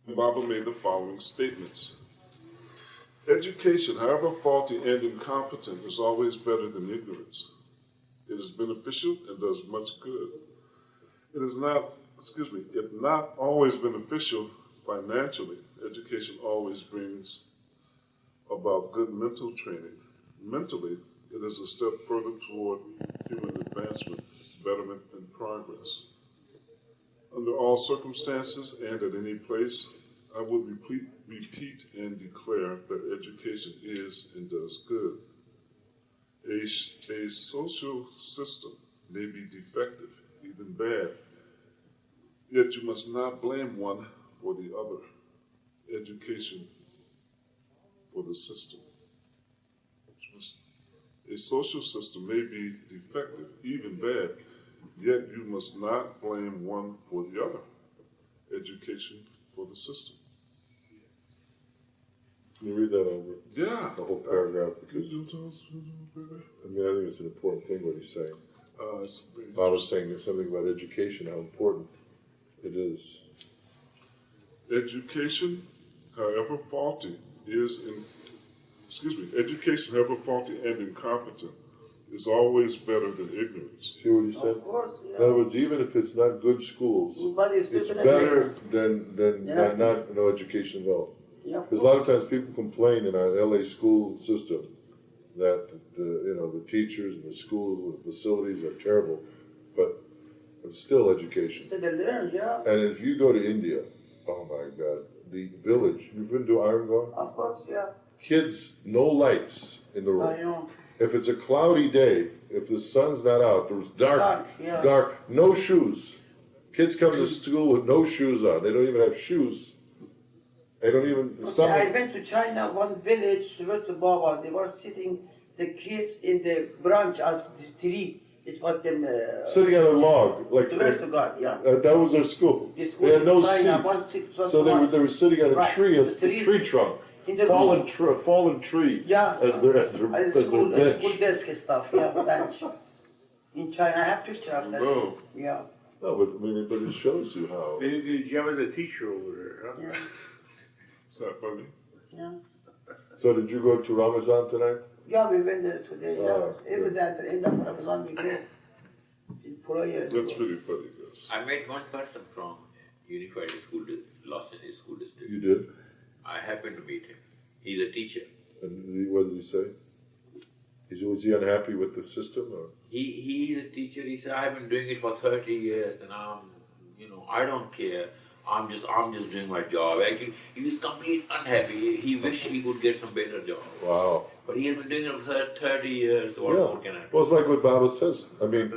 Baba made the following statements. Education, however faulty and incompetent, is always better than ignorance. It is beneficial and does much good. It is not, if not always beneficial financially, education always brings about good mental training. Mentally, it is a step further toward human advancement, betterment, and progress. Under all circumstances and at any place, I would repeat and declare that education is and does good. A social system may be defective, even bad, yet you must not blame one for the other. Education for the system. A social system may be defective, even bad, yet you must not blame one for the other. Education for the system. Can you read that over? Yeah. The whole paragraph, because I think it's an important thing what he's saying. I was saying something about education, how important it is. Education, however faulty, education, however faulty and incompetent, is always better than ignorance. See what he said? Of course, yeah. In other words, even if it's not good schools, it's better than no education at all. Because a lot of times people complain in our LA school system that the teachers and the schools and the facilities are terrible, but it's still education. So they learn, yeah. And if you go to India, oh my God, the village, you've been to Irangar? Of course, yeah. Kids, no lights in the room. I know. If it's a cloudy day, if the sun's not out, there's dark, yeah. no shoes. Kids come to school with no shoes on. They don't even have shoes. They don't even. I went to China, one village, to Baba. They were sitting, the kids in the branch of the tree. It was them. Sitting on a log, like. Swear to God, yeah. That was their school. They had no seats, so they were sitting on a tree, a tree trunk. Fallen tree, yeah, as their bench. School desk stuff, yeah, bench. In China, I have picture of that. No. Yeah. No, but it shows you how. You have a teacher over there, huh? Yeah. Is that funny? Yeah. So did you go to Ramazan tonight? Yeah, we went there today. Yeah. Every day at the end of Ramazan we go in prayer. That's pretty funny, yes. I met one person from Unified School, Los Angeles School District. You did? I happened to meet him. He's a teacher. And what did he say? Was he unhappy with the system? Or? He is a teacher. He said, I've been doing it for 30 years and I don't care. I'm just doing my job. Actually, he was completely unhappy. He wished he could get some better job. Wow. But he has been doing it for 30 years. What more can I do? Well, it's like what Baba says. I mean,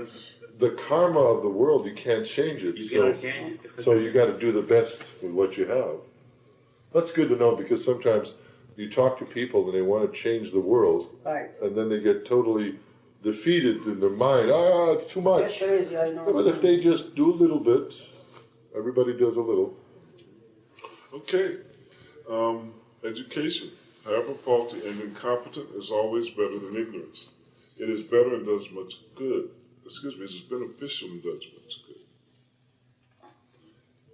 the karma of the world, you can't change it. You cannot change it. So you got to do the best with what you have. That's good to know, because sometimes you talk to people and they want to change the world, right, and then they get totally defeated in their mind. It's too much. Yes, crazy, I know. Yeah, but if they just do a little bit, everybody does a little. Okay. Education, however faulty and incompetent, is always better than ignorance. It is better and does much good. It is beneficial and does much good.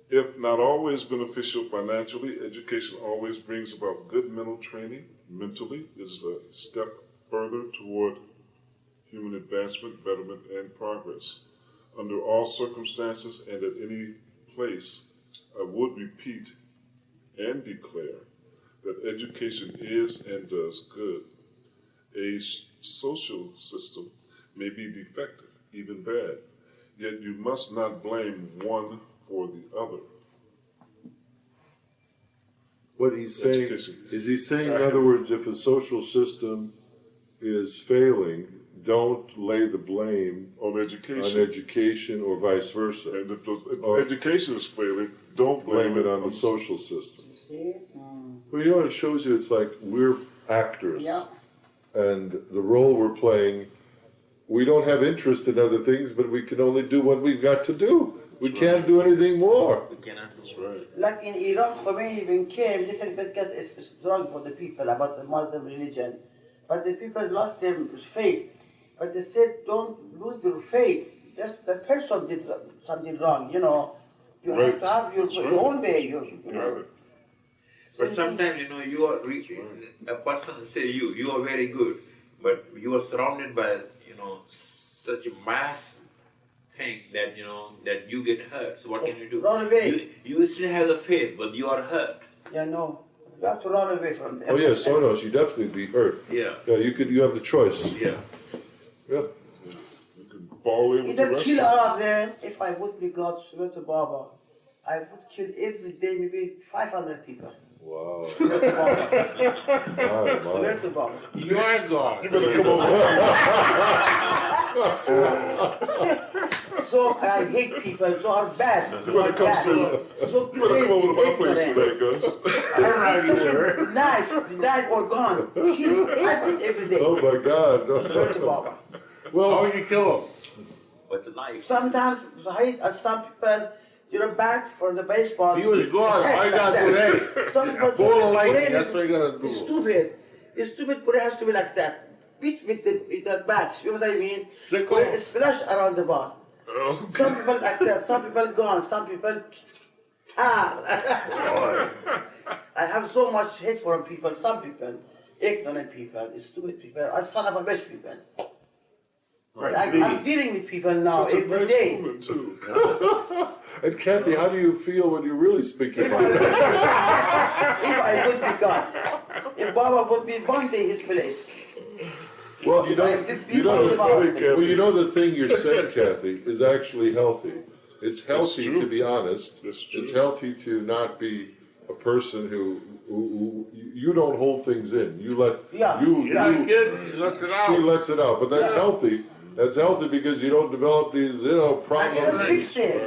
If not always beneficial financially, education always brings about good mental training. Mentally, it is a step further toward human advancement, betterment, and progress. Under all circumstances and at any place, I would repeat and declare that education is and does good. A social system may be defective, even bad, yet you must not blame one for the other. What he's saying, is he saying, in other words, if a social system is failing, don't lay the blame on education or vice versa. And if education is failing, don't blame it on the social system. Well, you know what it shows you? It's like we're actors. Yeah. And the role we're playing, we don't have interest in other things, but we can only do what we've got to do. We can't do anything more. We cannot. That's right. Like in Iran, Khomeini even came, little bit got strong for the people about the Muslim religion. But the people lost their faith. But they said, don't lose your faith. Just the person did something wrong, You have to have your own way, But sometimes, you are a person say you are very good, but you are surrounded by, such a mass thing that, that you get hurt. So what can you do? Run away. You still have the faith, but you are hurt. Yeah, no. You have to run away from them. Oh yes, oh no, she definitely be hurt. Yeah. Yeah, you have the choice. Yeah. Yeah. You can fall in with the Either rest kill of all them. of them, if I would be God, swear to Baba, I would kill every day maybe 500 people. Wow. Swear to Baba. My, Swear my. to Baba. You are God. You better come over. So I hate people, so are bad. You better come see. So You better come over to my place ignorant. today, Gus. Knife or gun. Kill every day. Oh my God. Swear to Baba. How Well, would you kill him? With a knife. Sometimes some people, bad for the baseball. He was God. All you gotta do that. Some people Bowl of lightning, brain that's is- what you gotta is do. stupid. It's stupid, but it has to be like that. Beat with the bat. You know what I mean? Sickle. Where it splash around the ball. Oh, Some people like that. Some people gone. Some people. I have so much hate for people. Some people, ignorant people, stupid people, and son of a bitch people. I'm dealing with people now such a every nice day. woman, too. and Kathy, how do you feel when you really speak your If mind? I would be God, if Baba would be one day his place. Well, you know, Well, you know the thing you're saying, Kathy, is actually healthy. It's healthy true. to be honest. That's true. It's healthy to not be a person who you don't hold things in. You let Yeah. you Kids, let's it she out. lets it out, but that's Yeah. healthy. That's healthy because you don't develop these I just problems. fixed it.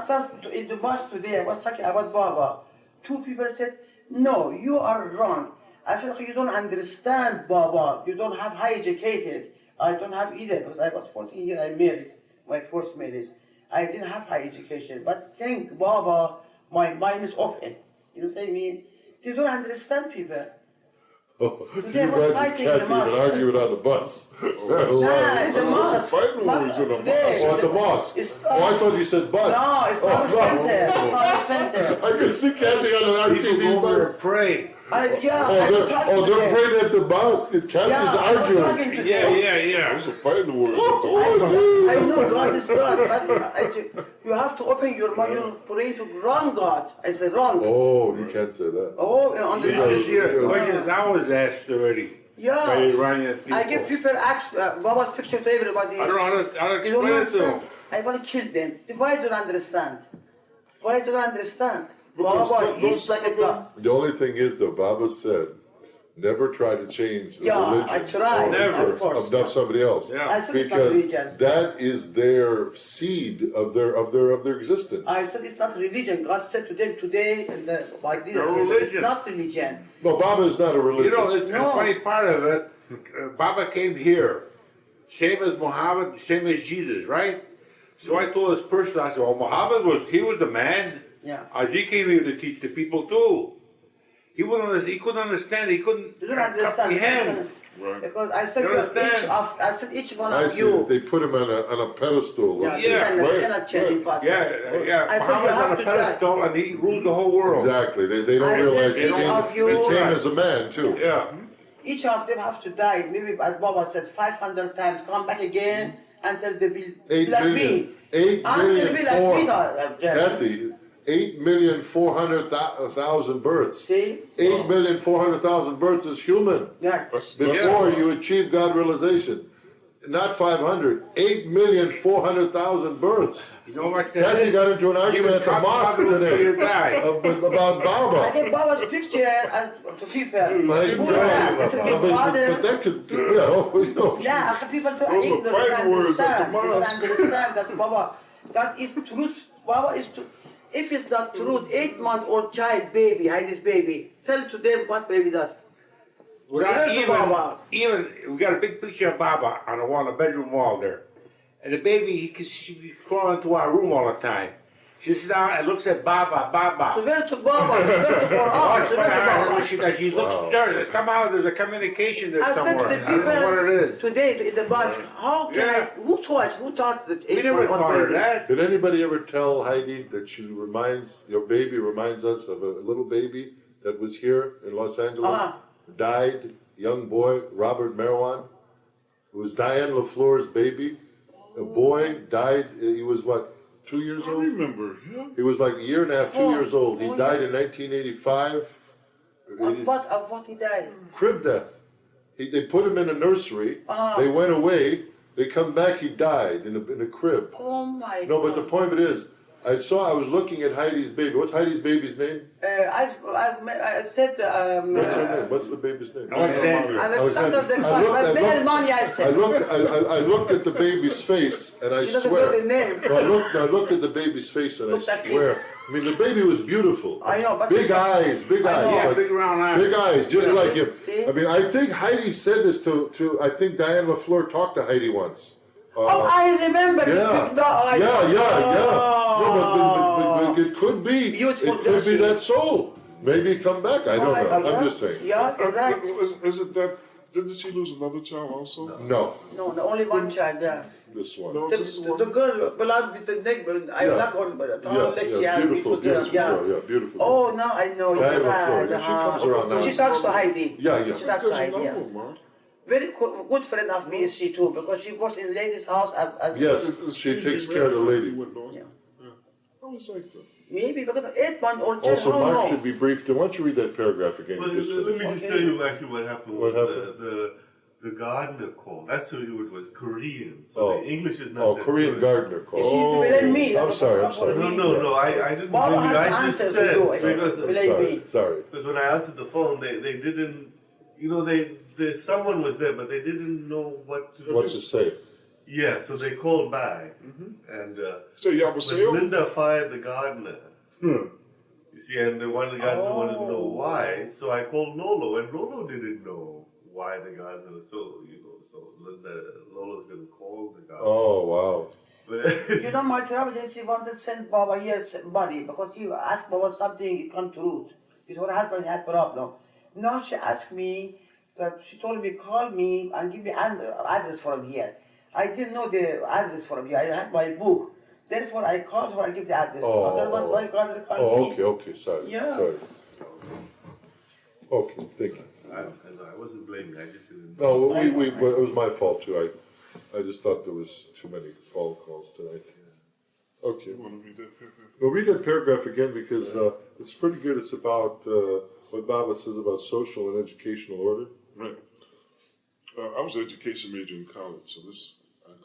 Just in the bus today, I was talking about Baba. Two people said, "No, you are wrong." I said, "You don't understand, Baba. You don't have high educated. I don't have either because I was 14 years. I married my first marriage. I didn't have high education, but thank Baba, my mind is open. You know what I mean? You don't understand people. Can Today you I was imagine fighting in the Kathy and mosque. arguing on the bus? Nah, in the mosque. Fighting words in the Today. Oh, at the mosque. It's- Oh, I thought you said bus. No, it's not a Oh, center. It's not a center. I can see Kathy on an People RTD go over bus. and pray. I'm Oh, talking they're to praying at the mosque. And Kathy's Yeah, I'm arguing. talking to Yeah, them. yeah. Those are fighting words. I know God is God, but you have to open your mind. You pray to wrong God. I said wrong. Oh, you can't say that. Oh, on the This year, questions I was asked already. By yeah. Iranian people. I give people Baba's picture to everybody. I don't know how to They don't explain it to them. understand. I want to kill them. Why don't understand? Why don't understand? Because Baba those is like a God. The only thing is, though, Baba said, never try to change the Yeah, religion I tried, Never. of course. of somebody else. Yeah. I said it's not Because religion. that is their seed of their existence. I said it's not religion. God said to them today, and my leader, it's religion. not religion. No, Baba is not a You religion. know, the No. funny part of it, Baba came here, same as Muhammad, same as Jesus, right? So I told this person, I said, well, Muhammad was the man. Yeah. He came here to teach the people too. He couldn't understand, he couldn't You don't understand. comprehend. Right. Because I said, You understand? each one I of see. you. They put him on a pedestal. Yeah, Yeah, you right, cannot change right. impossible. Yeah, I said you Muhammad's have on a to die. pedestal and he ruled the whole world. Exactly. They don't I said realize he each of you- came as a man, too. Yeah. Each of them have to die. Maybe as Baba said, 500 times. Come back again until they be 8 like billion. me. 8 Until they billion be like me. Kathy, 8,400,000 births. See? 8,400,000 births is human. Yeah. Before you achieve God realization. Not 500, 8,400,000 births. You know what Kathy got into an argument at the mosque today about I Baba. give Baba's picture and to people. My Who God. that? I said, your But father. that could, Yeah, people to Those are ignorant fighting words at the understand. They don't mosque. understand that Baba, that is truth. Baba is truth. If it's not truth, 8-month-old child, baby, hide this baby. Tell to them what baby does. Without Where's the Baba? even, we got a big picture of Baba on the wall, the bedroom wall there. And the baby, she be crawling into our room all the time. She sits down and looks at Baba. So where to Baba? Where to Quran? So where to Baba? She looks there. Somehow there's a communication there I said to somewhere. the I don't know what it people is. today in the bus, how can Yeah. who taught the We never 8-month-old taught her baby? that. Did anybody ever tell Heidi that your baby reminds us of a little baby that was here in Los Angeles died, young boy, Robert Merwan. It was Diane LaFleur's baby. A boy died, he was what, 2 years old? I remember him. He was like a year and a half, 2 years old. He died in 1985. Of what he died? Crib death. They put him in a nursery. They went away. They come back. He died in a crib. Oh my God. No, but the point of it is, I was looking at Heidi's baby. What's Heidi's baby's name? I said. What's her name? What's the baby's name? Alexander. Alexander the Christ. But Meherabad, I said. I looked at the baby's face, and I swear. The name. I looked at the baby's face, and I swear. I mean, the baby was beautiful. I know, but big eyes. Yeah, like, big round eyes. Big eyes, just like him. See? I mean, I think Heidi said this to I think Diane LaFleur talked to Heidi once. I remember. Yeah. No, but it could be. Beautiful It could be that soul. Maybe come back. I don't know. I'm just saying. Yeah, correct. Is it that? Didn't she lose another child also? No, No, only one child. Yeah. this one. No, just one. The girl belonged with the neck. I'm not on, but it's all leg she has. Beautiful, beautiful. Oh, now I know. Diane You're LaFleur, yeah, she comes around now. She talks to Heidi. Yeah. She talks to Heidi. Yeah. Mark. Very good friend of me is she too, because she works in ladies' house as Yes, she takes care of the lady. Yeah. I always like that. Maybe because of 8-month-old child. Also, Mark should be briefed. Why don't you read that paragraph again? Well, let me just tell you actually what happened. What The gardener called. That's who it was, Korean. So the English is not that Korean good. gardener She called. blame me. I'm sorry. No, I didn't Baba blame you. has I just answers to said, do it. because Sorry. because when I answered the phone, they didn't, someone was there, but they didn't know what to What do. to say? Yeah, so they called back. And So y'all but say, Linda fired the gardener. You see, and the one gardener wanted to know why, so I called Lolo, and Lolo didn't know why the gardener was so Lolo's going to call the gardener. Oh, wow. But My travel agency wanted to send Baba here somebody because he asked Baba something, it come to root. Because her husband had problem. Now she asked me, she told me, call me and give me address from here. I didn't know the address from here. I had my book. Therefore, I called her and give the address. Otherwise, why God will call me? Okay, sorry. Yeah. Sorry. Okay, thank you. I wasn't blaming, I just didn't. No, it was my fault too. I just thought there was too many phone calls tonight. Okay. you want to read that paragraph? Well, read that paragraph again because it's pretty good. It's about what Baba says about social and educational order. Right. I was an education major in college, so this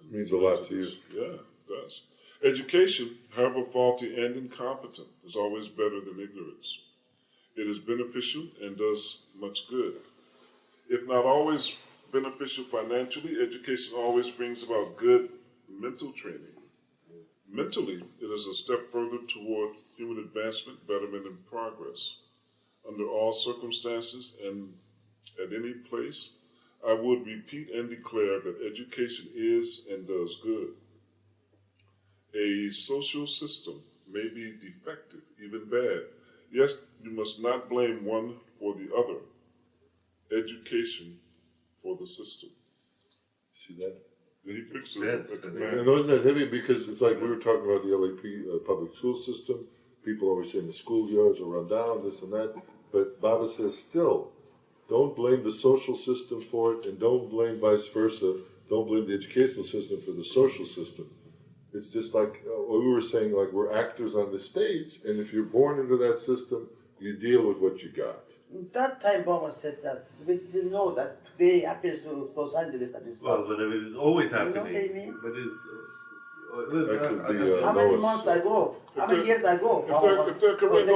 Means a lot to you. Yeah, it does. Education, however faulty and incompetent, is always better than ignorance. It is beneficial and does much good. If not always beneficial financially, education always brings about good mental training. Mentally, it is a step further toward human advancement, betterment, and progress. Under all circumstances and at any place, I would repeat and declare that education is and does good. A social system may be defective, even bad. Yes, you must not blame one for the other. Education for the system. See that? Then he picks it up at the back. And wasn't that heavy? Because it's like we were talking about the LAP public school system. People always say the schoolyards are run down, this and that. But Baba says still, don't blame the social system for it, and don't blame vice versa. Don't blame the educational system for the social system. It's just like what we were saying, like we're actors on the stage, and if you're born into that system, you deal with what you got. That time Baba said that. We didn't know that today happens to Los Angeles and this Well, but it is always happening. You know what I mean? But That could be, how many months ago? How many years ago? If they're correct,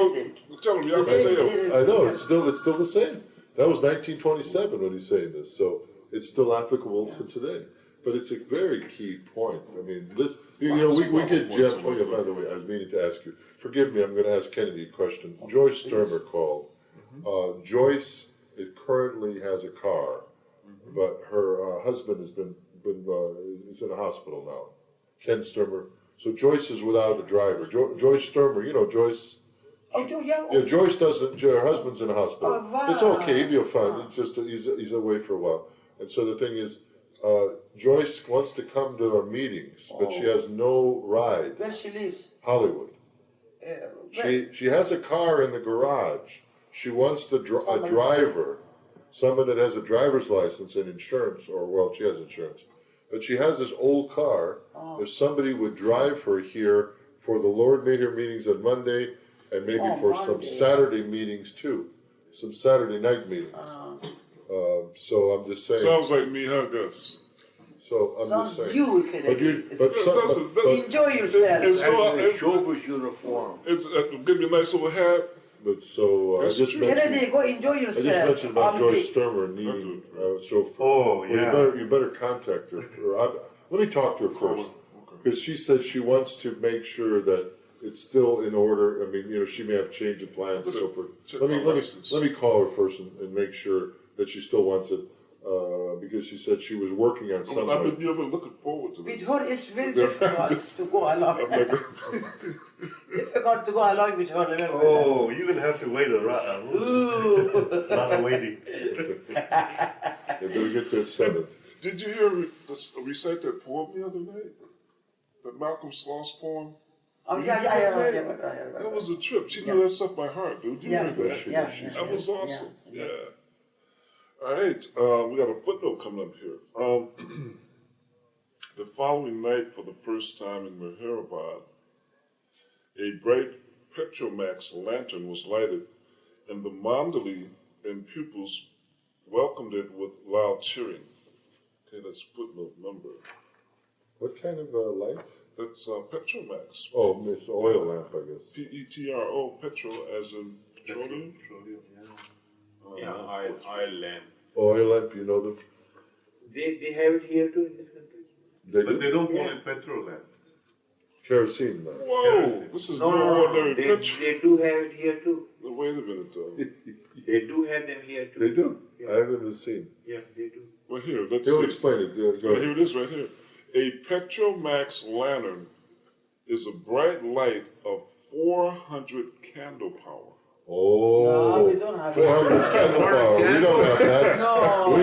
tell them y'all can say I know, it's still the same. That was 1927 when he's saying this, so it's still applicable to today. But it's a very key point. I mean, this, we get gems. Oh, yeah, by the way, I was meaning to ask you. Forgive me, I'm going to ask Kennedy a question. Joyce Sturmer called. Joyce currently has a car, but her husband is in a hospital now. Ken Sturmer. So Joyce is without a driver. Joyce Sturmer, Joyce. Oh, yeah. Yeah, Joyce doesn't. Her husband's in a hospital. Oh, wow. It's okay. He'll be fine. It's just he's away for a while. And so the thing is, Joyce wants to come to our meetings, but she has no ride. Where she lives? Hollywood. She has a car in the garage, she wants a driver, someone that has a driver's license and insurance, or well, she has insurance, but she has this old car. If somebody would drive her here for the Lord Meher meetings on Monday, and maybe for some Saturday meetings too, some Saturday night meetings. So I'm just saying. Sounds like me, huh, Gus? So I'm just saying. Enjoy yourself. It's so, It's showbiz uniform. it's give me a nice little hat. But so I just mentioned. Kennedy, go enjoy yourself. I just mentioned about Joyce Sturmer needing a chauffeur. Oh, yeah. You better contact her. Let me talk to her first, because she said she wants to make sure that it's still in order. I mean, you know, she may have changed the plans and so forth. Let me call her first and make sure that she still wants it, because she said she was working on something. I've been looking forward to With this. her, it's very difficult to go along. Difficult to go along with her. Remember Oh, you're gonna have to wait a lot of waiting. They better get to 7. Did you hear recite that poem the other night? That Malcolm Sloss poem? Oh, yeah. That was a trip. She knew that stuff by heart, dude. You heard that? That was awesome. Yeah. All right. We got a footnote coming up here. The following night, for the first time in Meherabad, a bright Petromax lantern was lighted, and the mandali and pupils welcomed it with loud cheering. Okay, that's footnote number. What kind of light? That's Petromax. Oh, it's oil lamp, I guess. Petro, petrol, as in petroleum. Yeah, oil lamp. Oil lamp, you know them? They have it here too in this country. But they don't call it petrol lamps. Kerosene lamp. Whoa, this is no ordinary petrol. They do have it here too. Wait a minute, though. They do have them here too. They do? Yeah. I haven't even seen. Yeah, they do. Well, here, let's He'll see. explain it. Go Well, ahead. here it is right here. A Petromax lantern is a bright light of 400 candle power. Oh, No, we don't have 400 candle power. We don't have that. No. We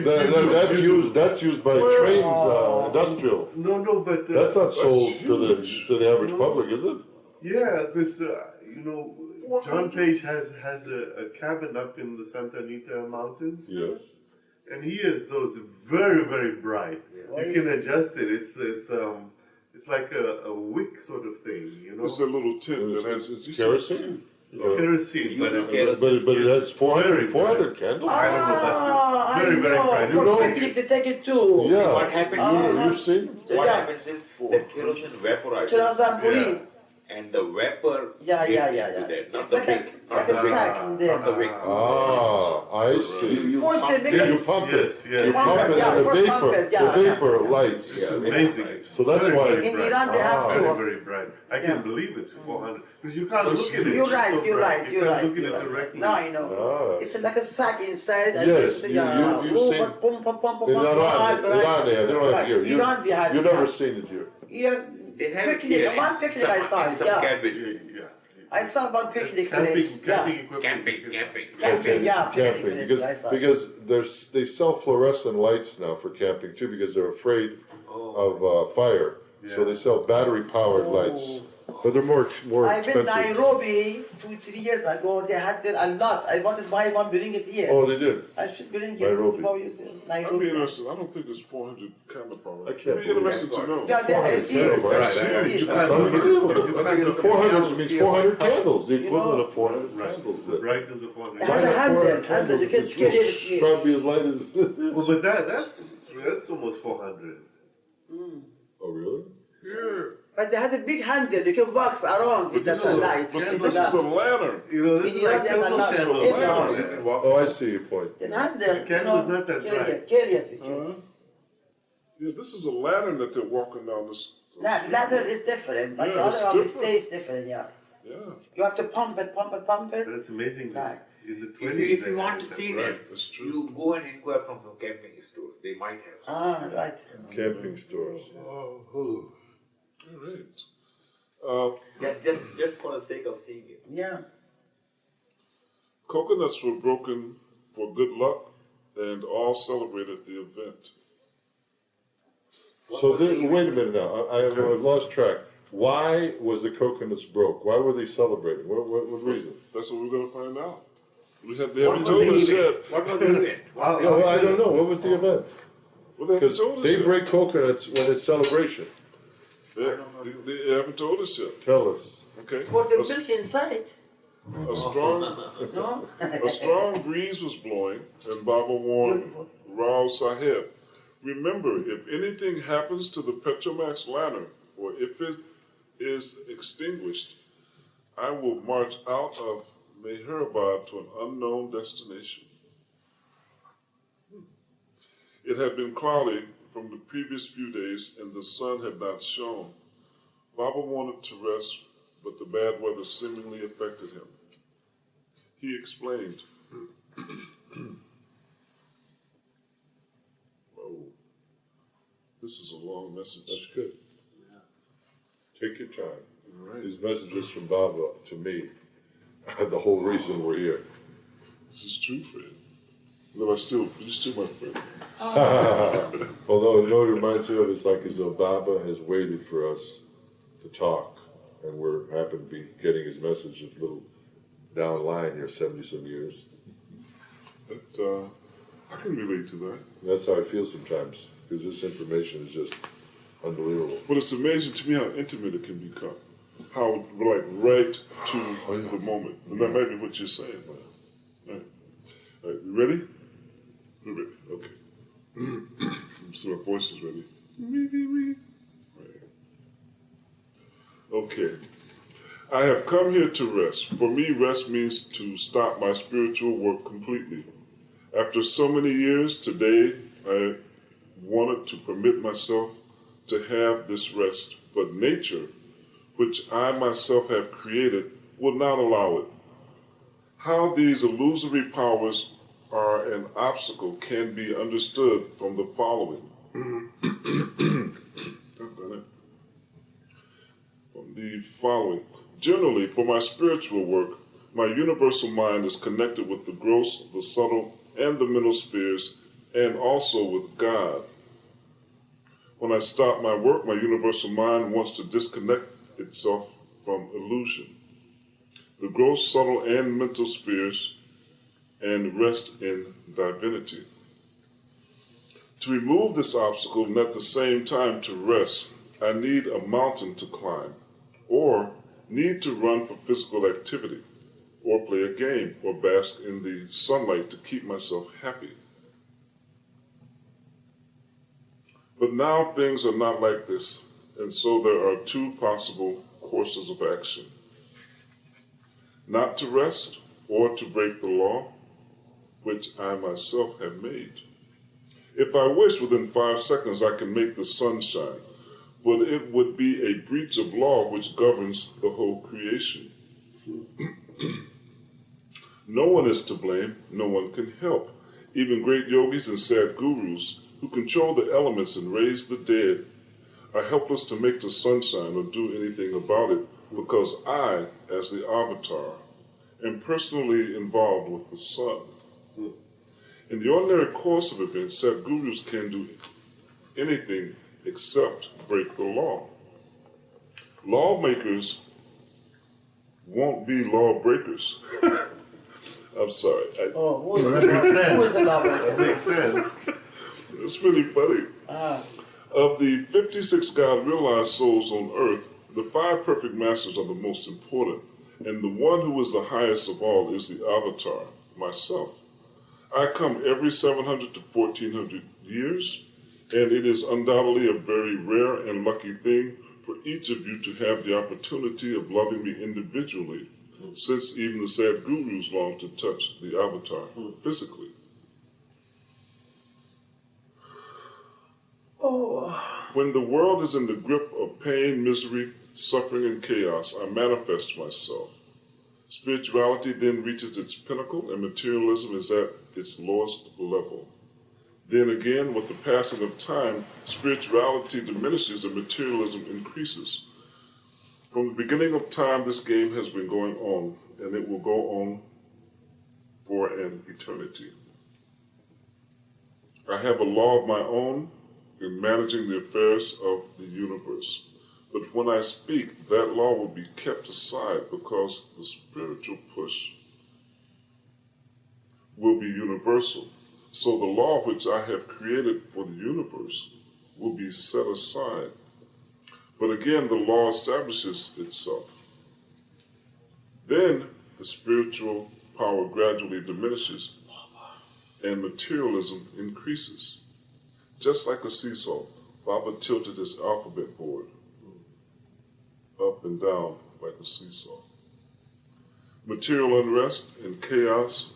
don't have that's used by trains, industrial. No, but That's not sold huge. to the average public, is it? yeah, because John Page has a cabin up in the Santa Anita Mountains. Yes. And he has those very, very bright. You can adjust it. It's like a wick sort of thing, you know. It's a little tin that has It's kerosene. It's kerosene, but But it has 400 candles. I Very, very know. bright. For You know- picnic to take it too. Yeah. What happens You've seen? What Yeah. happens is that kerosene vaporizes. Chanzamburi. And the vapor Yeah. into that, It's not the like wick. a sack in there. Not the wick. I see. First they make You it. pump it. Yes, You yes. pump it, Yeah, and first pump it, yeah. the vapor lights. It's amazing. It's So that's very, why- very In bright. Iran they have Very, to. very bright. I Yeah. can believe it's 400 because you can't look at it. You're It's right, so you're bright. right, You you're can't right. look at you're it right. directly. Now I know. Ah. It's like a sack inside. And Yes, just, you've seen pum, pum, pum, pum, in pum, Iran, pum, they don't have right. here. Iran we have You've it, never yeah. seen it here. Yeah, They have it picnic, here. one picnic I saw it, Some yeah. cabin. Yeah. I saw one picnic Camping, place, camping yeah. equipment. Camping, yeah, picnic Camping, place, I saw it. because they sell fluorescent lights now for camping too, because they're afraid of fire. So Yeah. they sell battery-powered lights, but they're more I've been expensive. Nairobi 2-3 years ago. They had there a lot. I wanted to buy one, bring it here. Oh, they did. I should bring it. Nairobi. I'd be Nairobi. interested. I don't think it's 400 candle power. I can't I'd be interested to believe know. Yeah, there it is. Right. It is. That's unbelievable. 400 means 400 candles, the equivalent of 400 Right. candles. The brightness of 400. It has a handle, 400 handle. You can it's carry it. probably as light as. Well, but that's almost 400. Oh, really? Yeah. But they had a big handle. You can walk around with But that light. this is a lantern. You know, this In is like Iran, they have a silver lot. sandal. Every Yeah. house. You can walk. Oh, I see your point. Then handle. The candle is not that bright. Carry it with you. Yeah, this is a lantern that they're walking down this. That ladder is different, but Yeah, the it's other one we different. say is different, yeah. Yeah, You have to pump it. That's amazing. Right. In the If 20s, you they want to had see that. them, right, that's true. you go and inquire from some camping stores. They might have some. Ah, right. Camping stores. Oh, all right. Just for the sake of seeing it. Yeah. Coconuts were broken for good luck, and all celebrated the event. So wait a minute now. I've lost track. Why was the coconuts broke? Why were they celebrating? What reason? That's what we're going to find out. They haven't told us yet. What was the event? I don't know. What was the event? Well, they haven't Because told us they yet. break coconuts when it's celebration. They haven't told us yet. Tell us. Okay. For the milk inside. A strong, No? a strong breeze was blowing, and Baba warned Rao Sahib, remember, if anything happens to the Petromax lantern, or if it is extinguished, I will march out of Meherabad to an unknown destination. It had been cloudy from the previous few days, and the sun had not shone. Baba wanted to rest, but the bad weather seemingly affected him. He explained, "Oh, this is a long message." That's good. Take your time. Right. These messages from Baba to me are the whole reason we're here. This is true, friend. No, you're still my friend. Although, you know what it reminds me of? It's like as though Baba has waited for us to talk, and we're happen to be getting his message a little down the line here, 70-some years. But I can relate to that. That's how I feel sometimes, because this information is just unbelievable. But it's amazing to me how intimate it can become. How, like, right to the moment. And that might be what you're saying. Right. All right, you ready? We're ready. Okay. So my voice is ready. Right. Okay. I have come here to rest. For me, rest means to stop my spiritual work completely. After so many years, today I wanted to permit myself to have this rest, but nature, which I myself have created, will not allow it. How these illusory powers are an obstacle can be understood from the following. Generally, for my spiritual work, my universal mind is connected with the gross, the subtle, and the mental spheres, and also with God. When I stop my work, my universal mind wants to disconnect itself from illusion, the gross, subtle, and mental spheres, and rest in divinity. To remove this obstacle and at the same time to rest, I need a mountain to climb, or need to run for physical activity, or play a game, or bask in the sunlight to keep myself happy. But now things are not like this, and so there are two possible courses of action. Not to rest, or to break the law, which I myself have made. If I wish, within 5 seconds I can make the sun shine, but it would be a breach of law which governs the whole creation. No one is to blame, no one can help. Even great yogis and sad gurus who control the elements and raise the dead are helpless to make the sunshine or do anything about it, because I, as the avatar, am personally involved with the sun. In the ordinary course of events, sad gurus can do anything except break the law. Lawmakers won't be lawbreakers. I'm sorry. Who is the lawbreaker? That makes sense. It's really funny. Of the 56 God-realized souls on earth, the 5 perfect masters are the most important, and the one who is the highest of all is the avatar, myself. I come every 700 to 1400 years, and it is undoubtedly a very rare and lucky thing for each of you to have the opportunity of loving me individually, since even the sad gurus long to touch the avatar physically. When the world is in the grip of pain, misery, suffering, and chaos, I manifest myself. Spirituality then reaches its pinnacle, and materialism is at its lowest level. Then again, with the passing of time, spirituality diminishes and materialism increases. From the beginning of time, this game has been going on, and it will go on for an eternity. I have a law of my own in managing the affairs of the universe. But when I speak, that law will be kept aside because the spiritual push will be universal. So the law which I have created for the universe will be set aside. But again, the law establishes itself. Then the spiritual power gradually diminishes and materialism increases. Just like a seesaw, Baba tilted his alphabet board up and down like a seesaw. Material unrest and chaos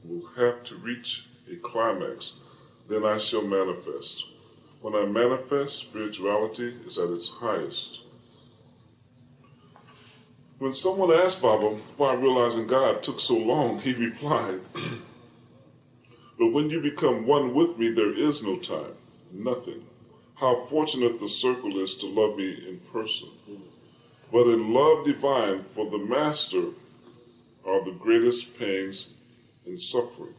will have to reach a climax. Then I shall manifest. When I manifest, spirituality is at its highest. When someone asked Baba why realizing God took so long, he replied, but when you become one with me, there is no time, nothing. How fortunate the circle is to love me in person. But in love divine, for the Master are the greatest pains and suffering.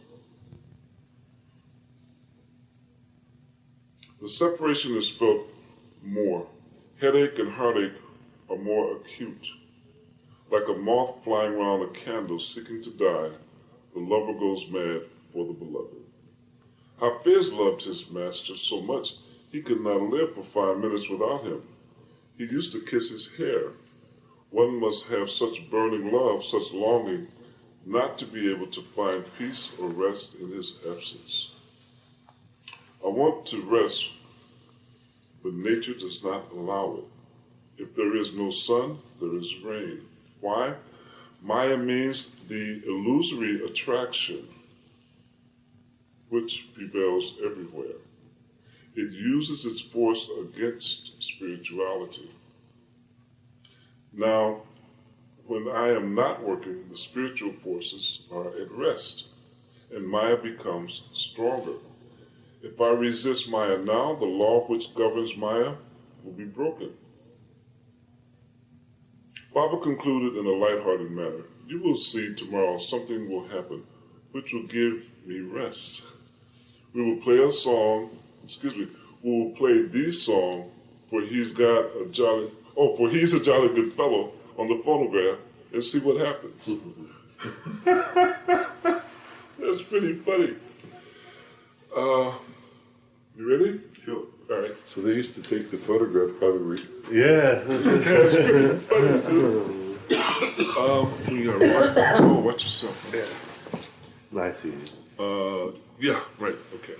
The separation is felt more. Headache and heartache are more acute. Like a moth flying round a candle seeking to die, the lover goes mad for the beloved. Hafiz loved his master so much he could not live for 5 minutes without him. He used to kiss his hair. One must have such burning love, such longing, not to be able to find peace or rest in his absence. I want to rest, but nature does not allow it. If there is no sun, there is rain. Why? Maya means the illusory attraction which prevails everywhere. It uses its force against spirituality. Now, when I am not working, the spiritual forces are at rest, and Maya becomes stronger. If I resist Maya now, the law which governs Maya will be broken. Baba concluded in a lighthearted manner, you will see tomorrow something will happen which will give me rest. We will play a song, we will play the song, for he's a jolly good fellow on the phonograph, and see what happens. That's pretty funny. You ready? Sure. All right. So they used to take the photograph probably. Yeah. That's pretty funny. Watch yourself. Yeah. I see. Yeah, right, okay.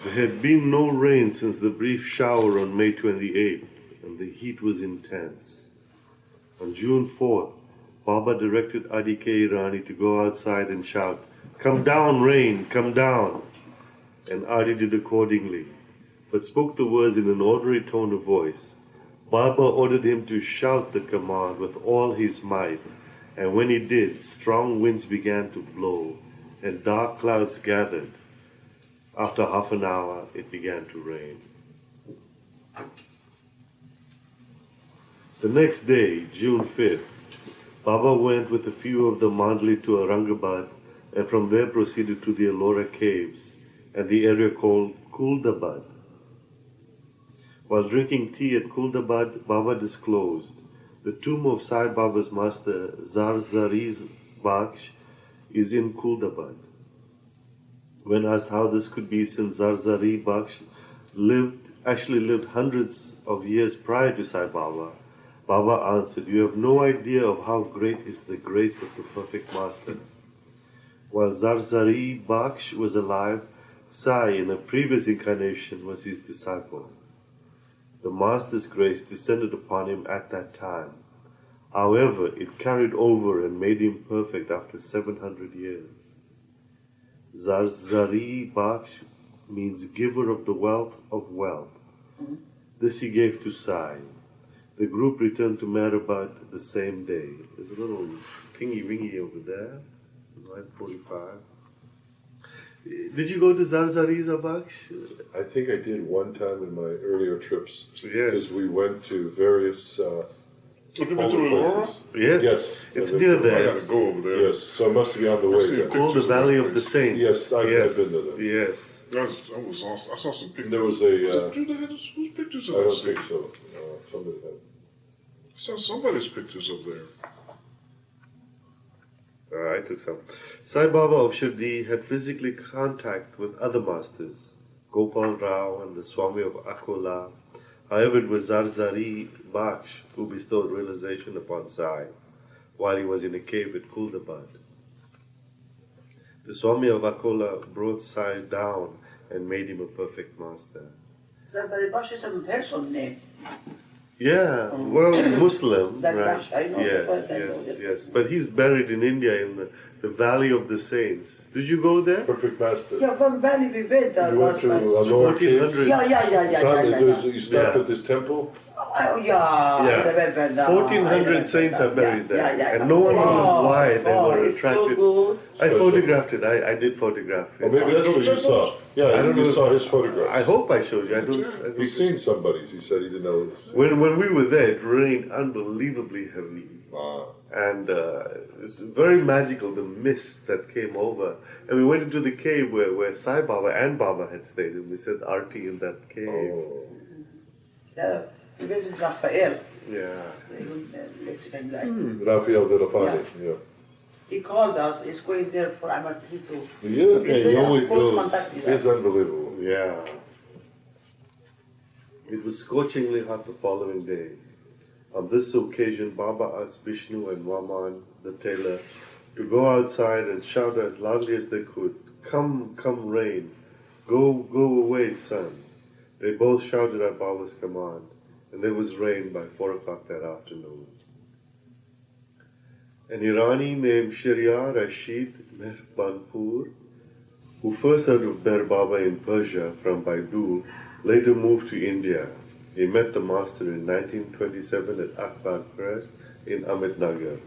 There had been no rain since the brief shower on May 28th, and the heat was intense. On June 4th, Baba directed Adi K. Rani to go outside and shout, "Come down, rain, come down!" And Adi did accordingly, but spoke the words in an ordinary tone of voice. Baba ordered him to shout the command with all his might, and when he did, strong winds began to blow, and dark clouds gathered. After half an hour, it began to rain. The next day, June 5th, Baba went with a few of the mandali to Aurangabad, and from there proceeded to the Ellora caves and the area called Kuldabad. While drinking tea at Kuldabad, Baba disclosed the tomb of Sai Baba's master, Zarzari's Baksh, is in Kuldabad. When asked how this could be, since Zarzari Baksh actually lived hundreds of years prior to Sai Baba, Baba answered, "You have no idea of how great is the grace of the perfect master." While Zarzari Baksh was alive, Sai, in a previous incarnation, was his disciple. The master's grace descended upon him at that time. However, it carried over and made him perfect after 700 years. Zarzari Baksh means giver of the wealth of wealth. This he gave to Sai. The group returned to Meherabad the same day. There's a little thingy-wingy over there, 9:45. Did you go to Zarzari's Baksh? I think I did one time in my earlier trips. Yes. Because we went to various Have you been to Ellora? Yes. Yes. It's I near I there. gotta go over there. Yes, so it must be on the way seen then. pictures. Called the Valley of the Saints. Yes, I've been to that. Yes. That was awesome. I saw some pictures. There was whose pictures I of don't that? think so. Somebody had. I saw somebody's pictures up there. I took some. Sai Baba of Shirdi had physically contact with other masters, Gopal Rao and the Swami of Akola. However, it was Zarzari Baksh who bestowed realization upon Sai while he was in a cave at Kuldabad. The Swami of Akola brought Sai down and made him a perfect master. Zarzari Baksh is a person name. Yeah, well, Muslim, Zargash, right? I know Yes. But he's buried in India in the Valley of the Saints. Did you go there? Perfect master. Yeah, from Valley we went. You went to Alor Caves? 1400. Yeah. You stopped Yeah. at this temple? Oh, I remember now. 1400 saints are buried there. Yeah. And no one knows why they were it's attracted. So good. I photographed it. I did photograph it. Or maybe that's what you saw. Yeah, I don't you know. saw his photograph. I hope I showed you. I don't. He's seen somebody's. He said he didn't know this. When we were there, it rained unbelievably heavily. Wow. And it was very magical, the mist that came over. And we went into the cave where Sai Baba and Baba had stayed, and we said Arti in that cave. Oh. Yeah, we went with Raphael. Yeah. Mexican guy. Rafael de la Fade, yeah. He called us. He's going there for emergency too. He is. Yeah, he always goes. He's unbelievable. Yeah. It was scorchingly hot the following day. On this occasion, Baba asked Vishnu and Vaman, the tailor, to go outside and shout as loudly as they could, "Come, come rain! Go away, sun!" They both shouted at Baba's command, and there was rain by 4 o'clock that afternoon. An Irani named Shirya Rashid Mehbanpur, who first heard of Meher Baba in Persia from Baidul, later moved to India. He met the master in 1927 at Akbar Press in Ahmednagar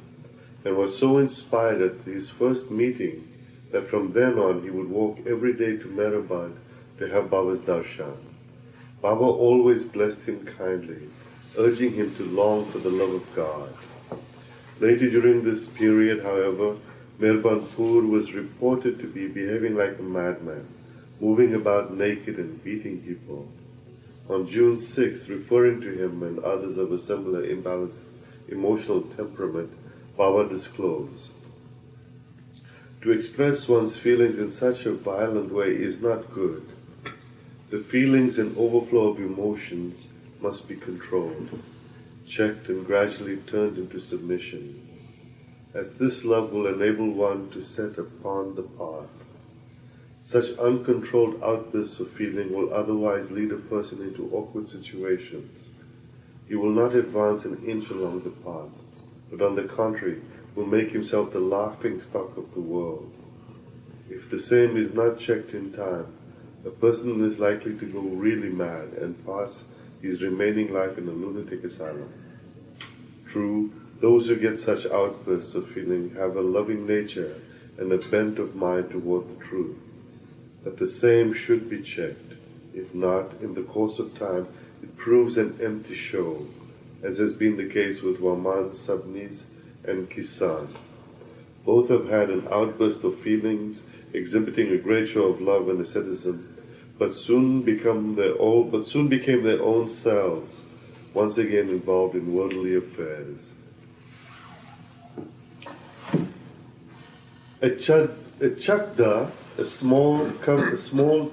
and was so inspired at his first meeting that from then on he would walk every day to Meherabad to have Baba's darshan. Baba always blessed him kindly, urging him to long for the love of God. Later during this period, however, Mehbanpur was reported to be behaving like a madman, moving about naked and beating people. On June 6, referring to him and others of a similar imbalanced emotional temperament, Baba disclosed, "To express one's feelings in such a violent way is not good. The feelings and overflow of emotions must be controlled, checked and gradually turned into submission, as this love will enable one to set upon the path. Such uncontrolled outbursts of feeling will otherwise lead a person into awkward situations. He will not advance an inch along the path, but on the contrary, will make himself the laughing stock of the world. If the same is not checked in time, a person is likely to go really mad and pass his remaining life in a lunatic asylum. True, those who get such outbursts of feeling have a loving nature and a bent of mind toward the truth. But the same should be checked. If not, in the course of time, it proves an empty show, as has been the case with Waman, Sabnis, and Kisan. Both have had an outburst of feelings, exhibiting a great show of love and asceticism, but soon became their own selves, once again involved in worldly affairs. At Chakda, a small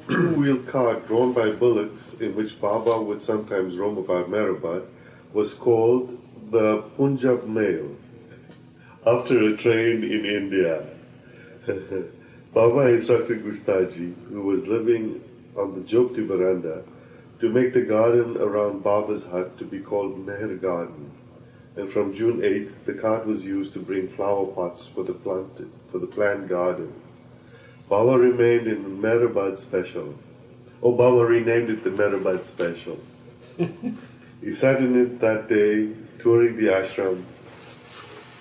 two-wheel cart drawn by bullocks, in which Baba would sometimes roam about Meherabad, was called the Punjab Mail, after a train in India. Baba instructed Gustaji, who was living on the Jogti veranda, to make the garden around Baba's hut to be called Meher Garden, and from June 8th, the cart was used to bring flower pots for the planned garden. Baba remained in Meherabad Special. Baba renamed it the Meherabad Special. He sat in it that day, touring the ashram.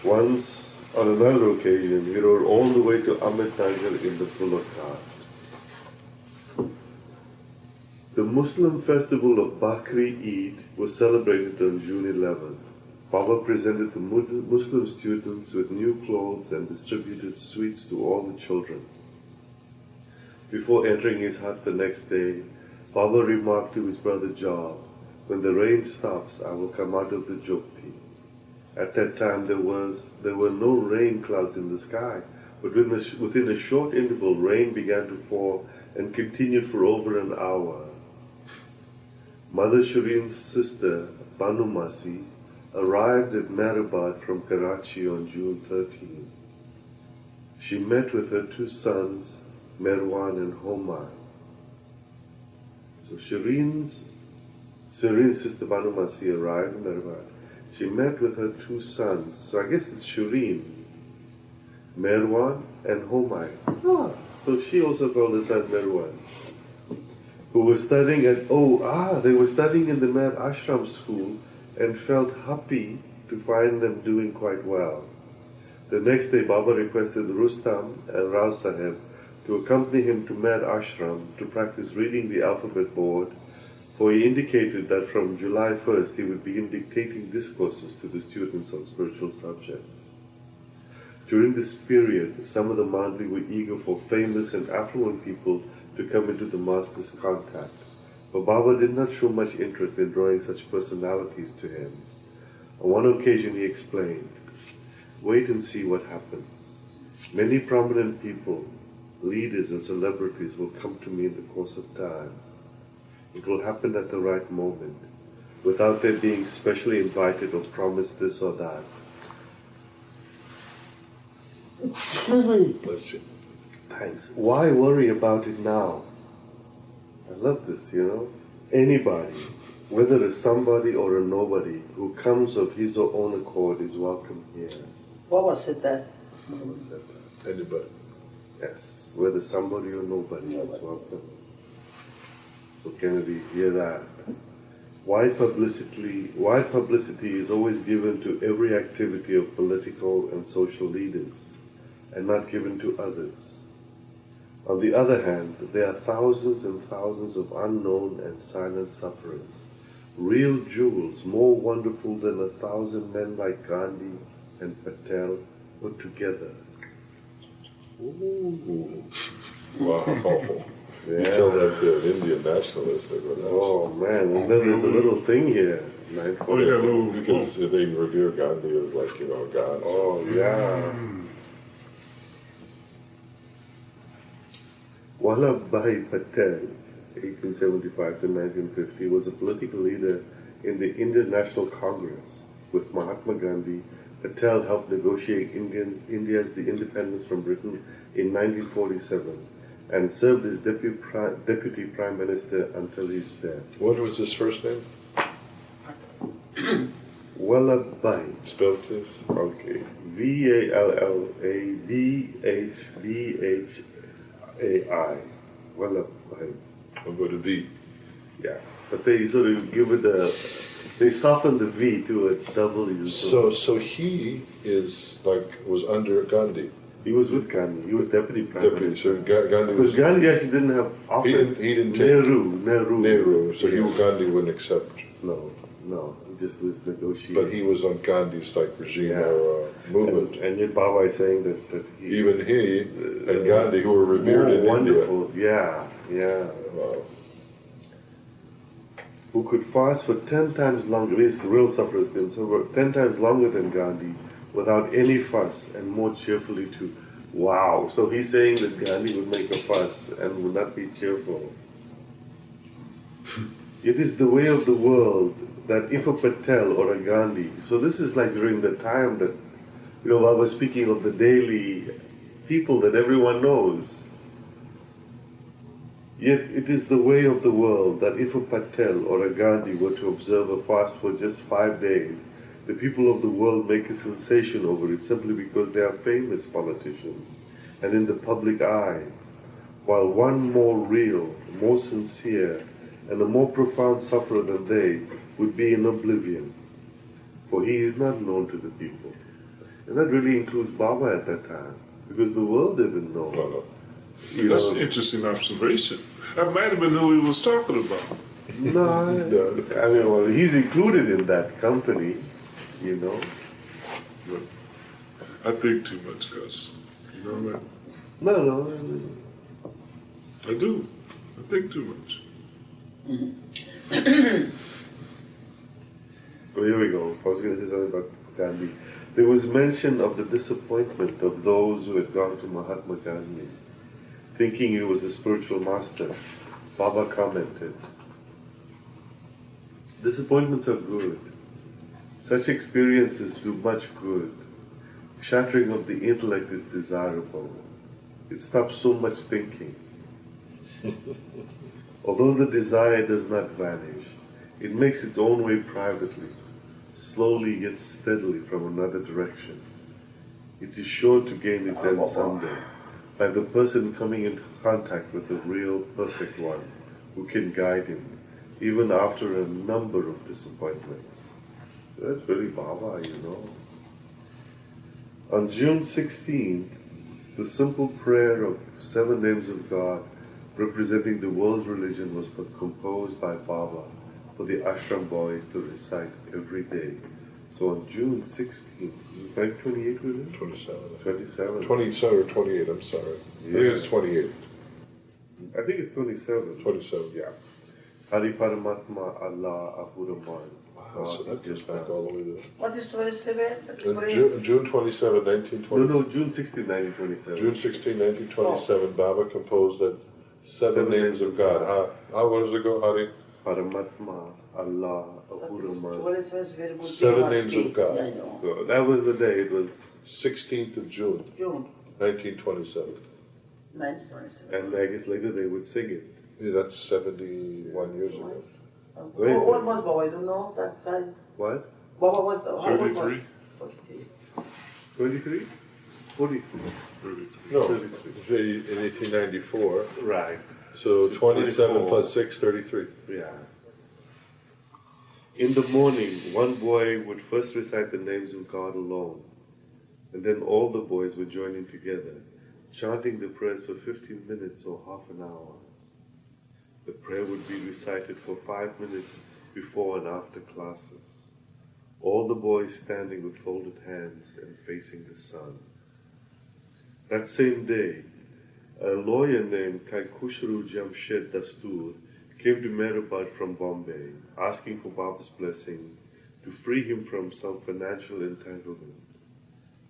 Once, on another occasion, he rode all the way to Ahmednagar in the bullock cart. The Muslim festival of Bakri Eid was celebrated on June 11th. Baba presented the Muslim students with new clothes and distributed sweets to all the children. Before entering his hut the next day, Baba remarked to his brother Job, "When the rain stops, I will come out of the Jogti." At that time there were no rain clouds in the sky, but within a short interval rain began to fall and continued for over an hour. Mother Shireen's sister, Banumasi, arrived at Meherabad from Karachi on June 13. She met with her two sons, Merwan and Homai. So Shireen's sister Banumasi arrived in Meherabad. She met with her two sons, so I guess it's Shireen, Merwan and Homai. So she also called her son Merwan, who was studying at, they were studying in the Mer Ashram school and felt happy to find them doing quite well. The next day Baba requested Rustam and Rao Sahib to accompany him to Mer Ashram to practice reading the alphabet board, for he indicated that from July 1st he would begin dictating discourses to the students on spiritual subjects. During this period, some of the mandali were eager for famous and affluent people to come into the master's contact, but Baba did not show much interest in drawing such personalities to him. On one occasion he explained, "Wait and see what happens. Many prominent people, leaders and celebrities will come to me in the course of time. It will happen at the right moment, without their being specially invited or promised this or that." Excuse me. Bless you. Thanks. Why worry about it now? I love this, Anybody, whether a somebody or a nobody, who comes of his or own accord is welcome here. Baba said that. Baba said that. Anybody. Yes, whether somebody or nobody is welcome. So Kennedy, hear that. Wide publicity is always given to every activity of political and social leaders, and not given to others. On the other hand, there are thousands and thousands of unknown and silent sufferers, real jewels more wonderful than 1,000 men like Gandhi and Patel put together. Ooh. Wow. You tell that to an Indian nationalist. Oh man, and then there's a little thing here. Because they revere Gandhi as like, God. Oh yeah. Vallabhbhai Patel, 1875 to 1950, was a political leader in the Indian National Congress. With Mahatma Gandhi, Patel helped negotiate India's independence from Britain in 1947 and served as deputy prime minister until his death. What was his first name? Vallabhbhai. Spell this? Okay. Vallabhbhai. Vallabhbhai. I'll go to V. Yeah. But they sort of give it they soften the V to a W. So he was under Gandhi. He was with Gandhi. He was deputy prime minister. So Gandhi was... Because Gandhi actually didn't have office. He didn't take... Nehru. So Gandhi wouldn't accept. No. He just was negotiating. But he was on Gandhi's regime or movement. And yet Baba is saying that he... Even he and Gandhi, who were revered in wonderful. India. Yeah. Wow. Who could fast for 10 times longer, these real sufferers can suffer 10 times longer than Gandhi without any fuss and more cheerfully too. Wow. So he's saying that Gandhi would make a fuss and would not be cheerful. It is the way of the world that if a Patel or a Gandhi, so this is like during the time that, I was speaking of the daily people that everyone knows. Yet it is the way of the world that if a Patel or a Gandhi were to observe a fast for just 5 days, the people of the world make a sensation over it simply because they are famous politicians and in the public eye, while one more real, more sincere, and a more profound sufferer than they would be in oblivion, for he is not known to the people. And that really includes Baba at that time, because the world didn't know. That's an interesting observation. That might have been who he was talking about. No, he's included in that company, But I think too much, Gus. You know what? No. I do. I think too much. Well, here we go. I was going to say something about Gandhi, there was mention of the disappointment of those who had gone to Mahatma Gandhi, thinking he was a spiritual master. Baba commented, disappointments are good. Such experiences do much good. Shattering of the intellect is desirable. It stops so much thinking. Although the desire does not vanish, it makes its own way privately, slowly yet steadily from another direction. It is sure to gain its end someday, by the person coming into contact with the real, perfect one, who can guide him, even after a number of disappointments. That's really Baba, you know. On June 16th, the simple prayer of 7 names of God representing the world's religion was composed by Baba for the ashram boys to recite every day. So on June 16th, is it 1928 was it? 27. 27. 27 or 28, I'm sorry. I think it's 28. I think it's 27. 27, yeah. Hari Paramatma Allah Ahuramas. Wow, so that goes back all the way to What is 27? June 27, 1927. No, June 16, 1927. June 16, 1927, Baba composed that seven names of God. How does it go, Hari? Paramatma Allah Ahuramas. 27 is very good. 7 names of God. Yeah, I know. So that was the day, it was 16th of June, June 1927. 1927. and I guess later they would sing it. Yeah, that's 71 years ago. How old was Baba? I don't know that time. What? Baba was how old was 33. 43. 23? 43. No, 33. in 1894. Right. So 27 24. plus 6, 33. Yeah. In the morning, one boy would first recite the names of God alone, and then all the boys would join in together, chanting the prayers for 15 minutes or half an hour. The prayer would be recited for 5 minutes before and after classes. All the boys standing with folded hands and facing the sun. That same day, a lawyer named Khushru Jamshed Dastur came to Meherabad from Bombay, asking for Baba's blessing to free him from some financial entanglement.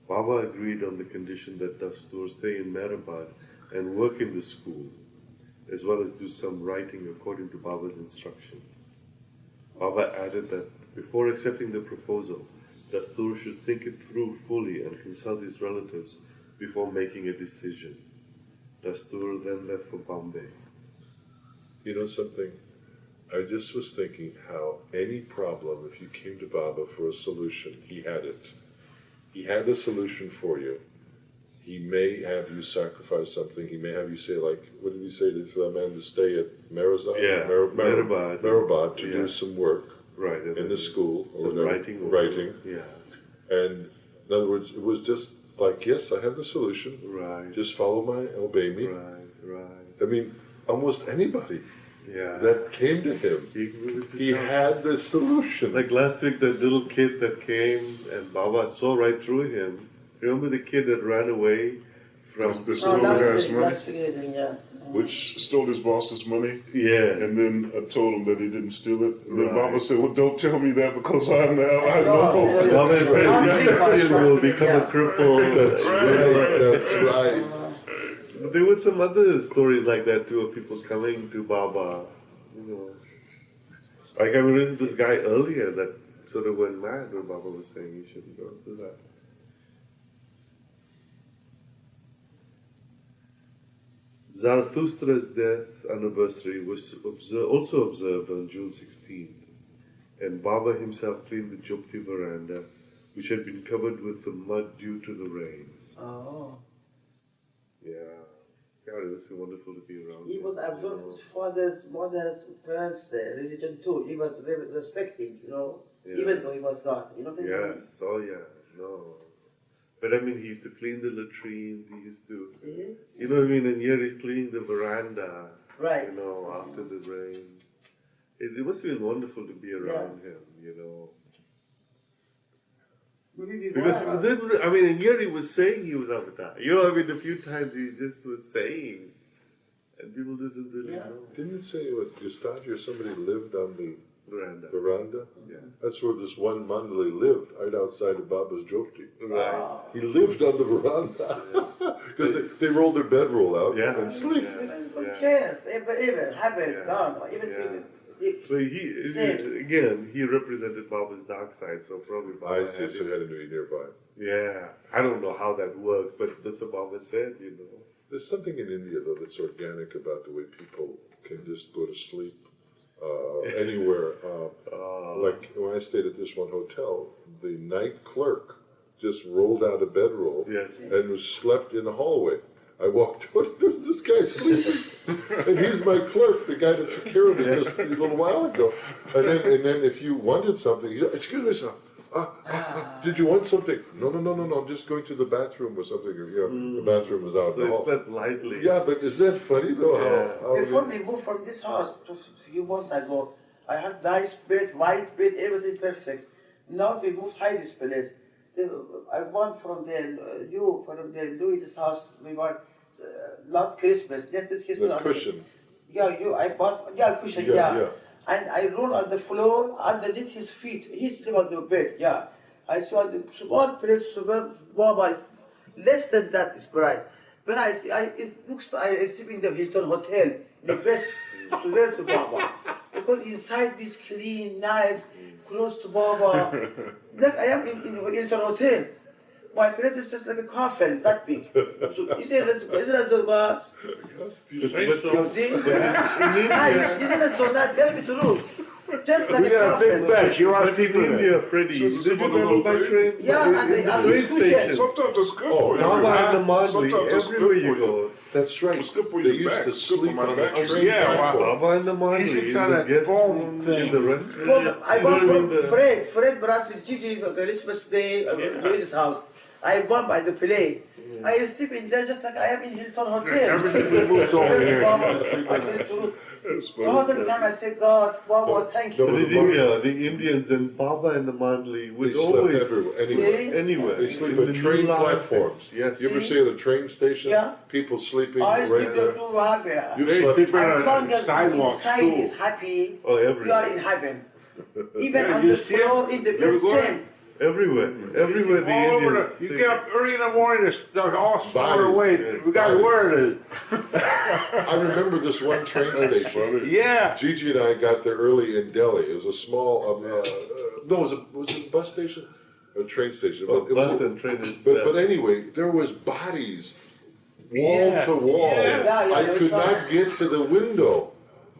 Baba agreed on the condition that Dastur stay in Meherabad and work in the school, as well as do some writing according to Baba's instructions. Baba added that before accepting the proposal, Dastur should think it through fully and consult his relatives before making a decision. Dastur then left for Bombay. You know something? I just was thinking how any problem, if you came to Baba for a solution, he had it. He had the solution for you. He may have you sacrifice something. He may have you say, like, what did he say for that man to stay at Meherabad? Yeah, Meherabad. Meherabad to Yeah. do some work Right. in the school. Or Some whatever, writing. Writing. Yeah. And in other words, it was just like, yes, I have the solution. Right. Just follow obey me. Right. I mean, almost anybody Yeah. that came to him, he had the solution. Like last week, that little kid that came and Baba saw right through him. Remember the kid that ran away from... The stole the guy's money, last week, yeah. which stole his boss's money, Yeah. and then I told him that he didn't steal it. And then Right. Baba said, "Well, don't tell me that because I know." Baba That's says, right. "Young Christian will become a cripple." That's right. That's right. But there were some other stories like that too, of people coming to Baba, you know. Like I mean, this guy earlier that sort of went mad when Baba was saying he shouldn't go do that. Zarathustra's death anniversary was also observed on June 16th, and Baba himself cleaned the Jupti veranda, which had been covered with the mud due to the rains. Oh. Yeah. God, it was so wonderful to be around He him, was you absorbed know. his father's, mother's, parents' religion too. He was respecting, Yeah. even though he was God. You know what I mean? Yes, oh yeah, no. But I mean, he used to clean the latrines, he used to, See? you know what I mean, and here he's cleaning the veranda, Right. you know, after the rain. It must have been wonderful to be around him, you know. Maybe Because then, I mean, and here he was saying he was Avatar. You know, I mean, a few times he just was saying, and people didn't really know. Didn't it say what Gustav or somebody lived on the Veranda. Yeah. That's where this one mandali lived, right outside of Baba's Jofti. Right. He lived on the veranda because they rolled their bedroll out and sleep. Don't care, ever, have it, gone, everything. So he represented Baba's dark side, so probably Baba I see, so he had to be nearby. Yeah, I don't know how that worked, but that's what Baba said, you know. There's something in India, though, that's organic about the way people can just go to sleep anywhere. Like when I stayed at this one hotel, the night clerk just rolled out a bedroll and was slept in the hallway. I walked out, there's this guy sleeping. And he's my clerk, the guy that took care of me just a little while ago. And then if you wanted something, he said, excuse me, sir. Did you want something? No, I'm just going to the bathroom or something. The bathroom is out. So he slept lightly. Yeah, but is that funny though? Before we moved from this house a few months ago, I had nice bed, white bed, everything perfect. Now we moved high this place. I went from the Louis's house. We went last Christmas. This Christmas. The cushion. I bought cushion. And I roll on the floor underneath his feet. He's sleeping on the bed. I saw the small place where Baba is less than that is bright. When it looks I sleep in the Hilton Hotel, the best swear to Baba. Because inside is clean, nice, close to Baba. Like I am in Hilton Hotel. My place is just like a coffin, that big. So you say, isn't that so bad? You say so. You see? Isn't that so bad? Tell me the truth. Just like We got a big bench. You are But in India, Freddie, did you travel by train? Yeah, In the train station. Sometimes it's good Oh, for you. Baba and the Madri, Sometimes it's good everywhere for you go. That's right. It's good for They your used back. to It's good for sleep my on back. the train Yeah, platform. Baba and the Madri, He in sits on the that guest foam room, thing. in the restaurant. I bought in from Fred brought me Gigi Christmas Day at Louis's house. I bought by the play. I sleep in there just like I am in Hilton Hotel. Everything we moved over here. I tell you the truth. The whole time I say, God, Baba, thank But you. in India, the Indians and Baba and the Mandli would They slept always everywhere, anywhere. They sleep in at the train new platforms. Yes. You ever see at the train station? Yeah. People sleeping I right sleep there. to have here. You They slept sleep As long on as sidewalks inside too. is happy, Oh, you are everywhere. in heaven. Even Yeah, on you the see floor, it? in the You ever bed, go same. Everywhere. Everywhere the All over Indians. you get up early in the morning, they're all stored Bodies, away. yes, We got bodies. where it is. I remember this one train station. Yeah. Gigi and I got there early in Delhi. It was a small, no, was it a bus station? A train station. Oh, But it bus was- and train itself. But anyway, there was bodies wall Yeah. to wall. Yeah. Yeah, I it's could all- not get to the window.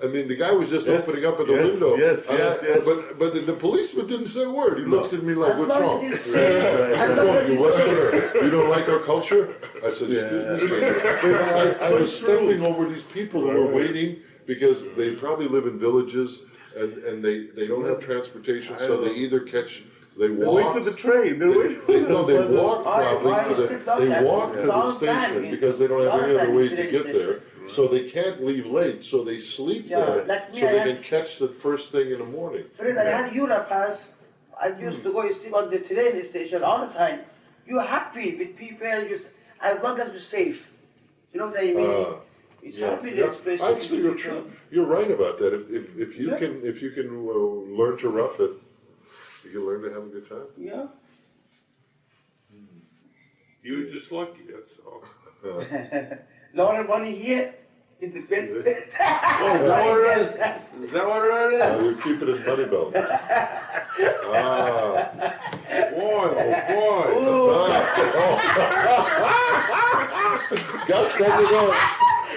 I mean, the guy was just Yes, opening up at the yes, window. yes, And yes, I- yes. But the policeman didn't say a word. He looked at me like, As what's long wrong? as it's safe, Right. as What's long wrong? as You it's safe. Westerner? You don't like our culture? I said, Yeah. excuse me, sir. It's I so was true. stepping over these people who were waiting because they probably live in villages and they don't have transportation, so they either they They wait walk. for the train. They're waiting for the No, they bus. walk probably I to still love they that. walk to the Long time station in- because they don't have long any other time in ways to train get there. station. So they can't leave late, so they sleep Yeah, there, like me, so I they had- can catch the first thing in the morning. Fred, I had Europe pass. I used to go sleep on the train station all the time. You're happy with people, as long as you're safe. You know what I mean? It's happiness, Yeah. Actually, you're right about that. If you Yeah. can learn to rough it, you can learn to have a good time. Yeah. You were just lucky, that's all. Lot of money here in the bed. Oh, is that what it is? Is that what it We is? keep it in money belt. Boy, oh boy. Gus doesn't know.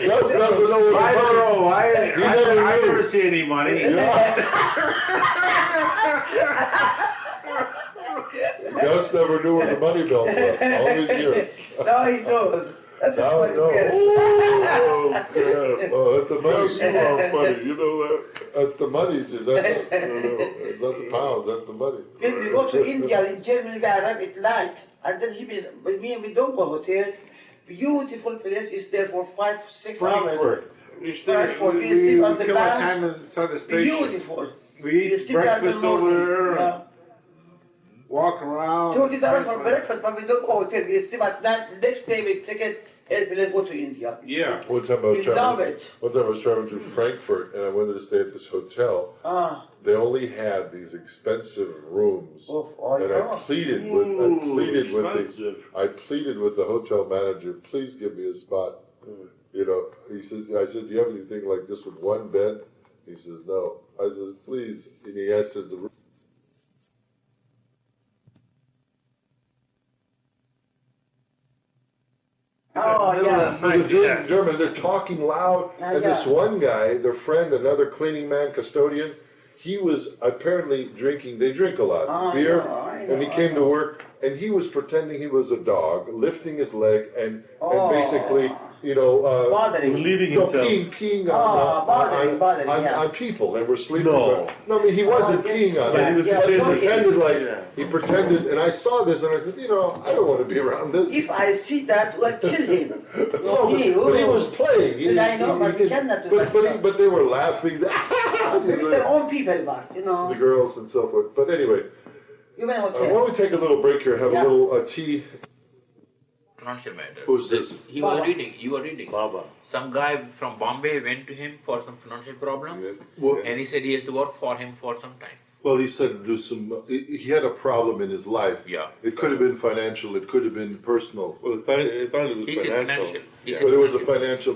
Gus doesn't know what I don't know. I never never see any money. Gus never knew where the money belt was all these years. Now he knows. That's Now what I know. Oh, God. Oh, that's the Yes, you money. are funny. You know that? That's the money. That's it's not the pounds. That's the money. When we go to India, in Germany, we arrive at night, and then we don't go hotel. Beautiful place is there for 5-6 hours. Frankfurt. We Frankfurt, we we sleep on the kill our ground. time inside the station. Beautiful. We eat sleep there breakfast until over morning. there, Yeah. walk around. $20 for breakfast, but we don't go hotel. We sleep at night. The next day we take it airplane go to India. Yeah. One time I was We love it. traveling to Frankfurt, and I wanted to stay at this hotel. They only had these expensive rooms, and I pleaded with the hotel manager, please give me a spot. You know, I said, do you have anything like this with one bed? He says, no. I says, please. And he says, the room. German, they're talking loud, and this one guy, their friend, another cleaning man, custodian, he was apparently drinking, they drink a lot, beer, and he came to work, and he was pretending he was a dog, lifting his leg, and basically, you know, leading himself. peeing on people that were sleeping. No, I mean, he wasn't peeing on them. He pretended, and I saw this, and I said, you know, I don't want to be around this. If I see that, I'll kill him. But he was playing. I know, but he cannot do that. But they were laughing. It's their own people, but, you know. The girls and so forth. But anyway, why don't we take a little break here, have a little tea. Financial matter. Who's this? You were reading. Baba. Some guy from Bombay went to him for some financial problem, Well, and he said he has to work for him for some time. well, he said do some. He had a problem in his life. Yeah. It could have been financial. It could have been personal. Well, apparently it was He said financial. But it was a financial.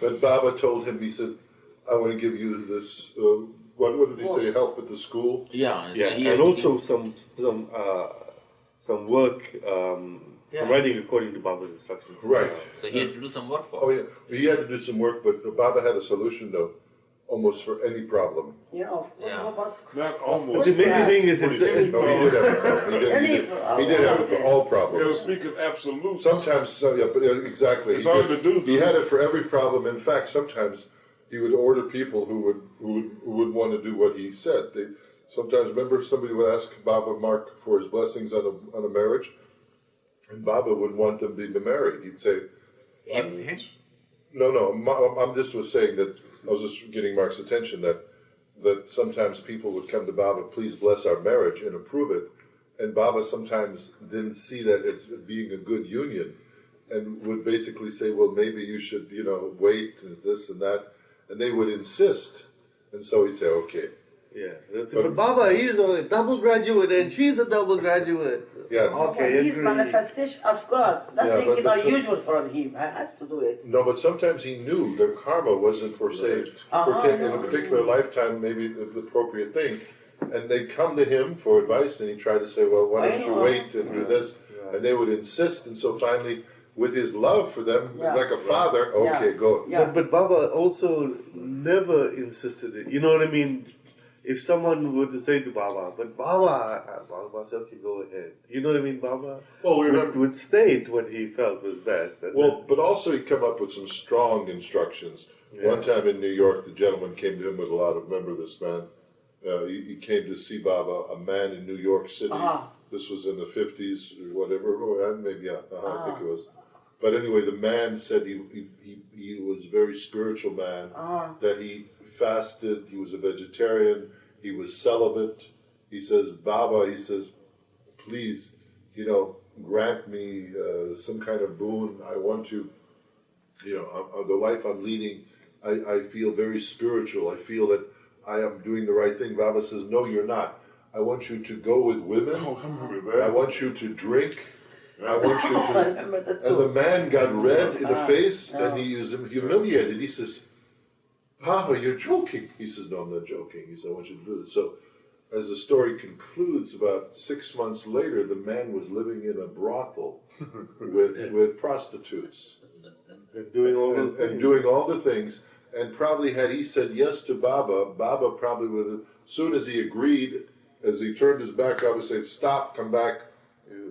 But Baba told him. He said, "I want to give you this. What did he say? Help at the school." Yeah. Yeah, and also some work. Some writing according to Baba's instructions. Right. So he has to do some work for Oh him. yeah. He had to do some work, but Baba had a solution though, almost for any problem. Yeah, of course. Yeah. Not almost. The amazing thing is No, he did have a problem. He did have it for all You know, problems. speaking absolutes. Sometimes, but exactly. It's hard to do. He had it for every problem. In fact, sometimes he would order people who would want to do what he said. Sometimes, remember, somebody would ask Baba Mark for his blessings on a marriage, and Baba would want them to be married. He'd say, Him? "No, I'm just was saying that I was just getting Mark's attention that sometimes people would come to Baba, please bless our marriage and approve it, and Baba sometimes didn't see that it's being a good union, and would basically say, well, maybe you should, you know, wait and this and that, and they would insist, and so he'd say, okay. Yeah, but Baba, he's a double graduate and she's a double graduate. Yeah. Okay, he's manifestation of God. Nothing is unusual for him. I has to do it. No, but sometimes he knew their karma wasn't for say, in a particular lifetime, maybe the appropriate thing. And they'd come to him for advice, and he'd try to say, well, why don't you wait and do this? And they would insist, and so finally, with his love for them, like a father, okay, go. Yeah. But Baba also never insisted it. You know what I mean? If someone were to say to Baba, but Baba said, okay, go ahead. You know what I mean, Baba? Well, we would state what he felt was best. But also he'd come up with some strong instructions. Yeah. One time in New York, the gentleman came to him with a lot of, remember this man? He came to see Baba, a man in New York City. This was in the 50s or whatever, maybe, I think it was. But anyway, the man said he was a very spiritual man, that he fasted, he was a vegetarian, he was celibate. He says, Baba, please, grant me some kind of boon. I want to, the life I'm leading, I feel very spiritual. I feel that I am doing the right thing. Baba says, no, you're not. I want you to go with women. I want you to drink. I want you to... And the man got red in the face, and he was humiliated. He says, Papa, you're joking. He says, no, I'm not joking. He says, I want you to do this. So, as the story concludes, about 6 months later, the man was living in a brothel with prostitutes. And doing all those things. And doing all the things. And probably had he said yes to Baba, Baba probably would have, as soon as he agreed, as he turned his back, Baba said, stop, come back.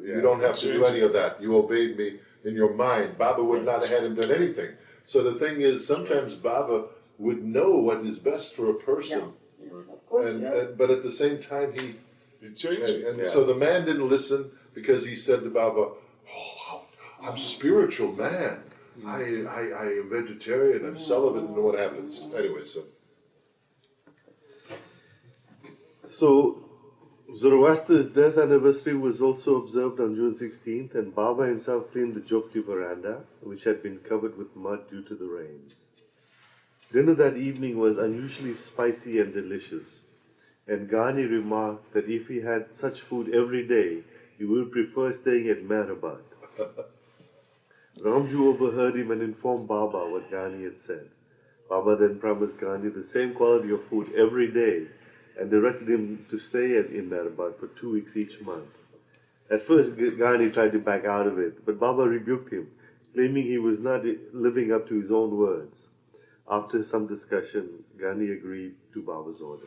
You don't have to do any of that. You obeyed me in your mind. Baba would not have had him done anything. So the thing is, sometimes Baba would know what is best for a person. Yeah. Of course, but at the same time, he changed. And so the man didn't listen because he said to Baba, oh, I'm a spiritual man. I am vegetarian, I'm celibate, and what happens? Anyway, So, Zoroaster's death anniversary was also observed on June 16th, and Baba himself cleaned the Jogti veranda, which had been covered with mud due to the rains. Dinner that evening was unusually spicy and delicious, and Ghani remarked that if he had such food every day, he would prefer staying at Meherabad. Ramju overheard him and informed Baba what Ghani had said. Baba then promised Ghani the same quality of food every day and directed him to stay in Meherabad for 2 weeks each month. At first, Ghani tried to back out of it, but Baba rebuked him, claiming he was not living up to his own words. After some discussion, Ghani agreed to Baba's order.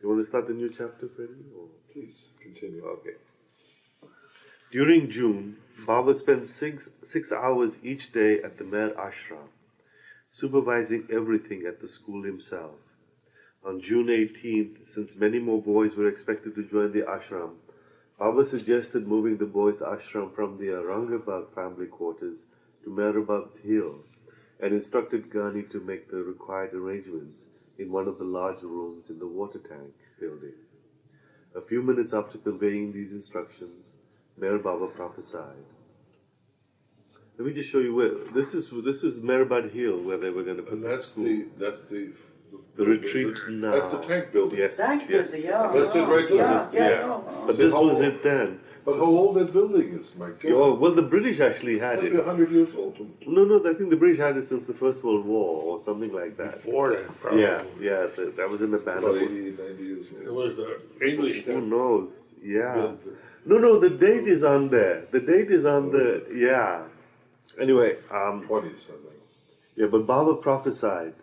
You want to start the new chapter, Freddie? Or? Please continue. Okay. During June, Baba spent six hours each day at the Meher Ashram, supervising everything at the school himself. On June 18th, since many more boys were expected to join the ashram, Baba suggested moving the boys' ashram from the Aurangabad family quarters to Meherabad Hill and instructed Ghani to make the required arrangements in one of the large rooms in the water tank building. A few minutes after conveying these instructions, Meher Baba prophesied. Let me just show you where this is Meherabad Hill, where they were going to put the school. That's the retreat now. That's the tank building. Yes, Tank yes. building, yeah. That's it right there. Yeah. But this was it then. But how old that building is, my God? Oh, well, the British actually had It'll be it. 100 years old. No, I think the British had it since the First World War or something like that. Before then, probably. Yeah, that was in the About banner. 80, 90 years It old. was the English Who then. knows? Yeah. No, the date is on there. The date is on the, yeah. Anyway, 20s, I think. yeah, but Baba prophesied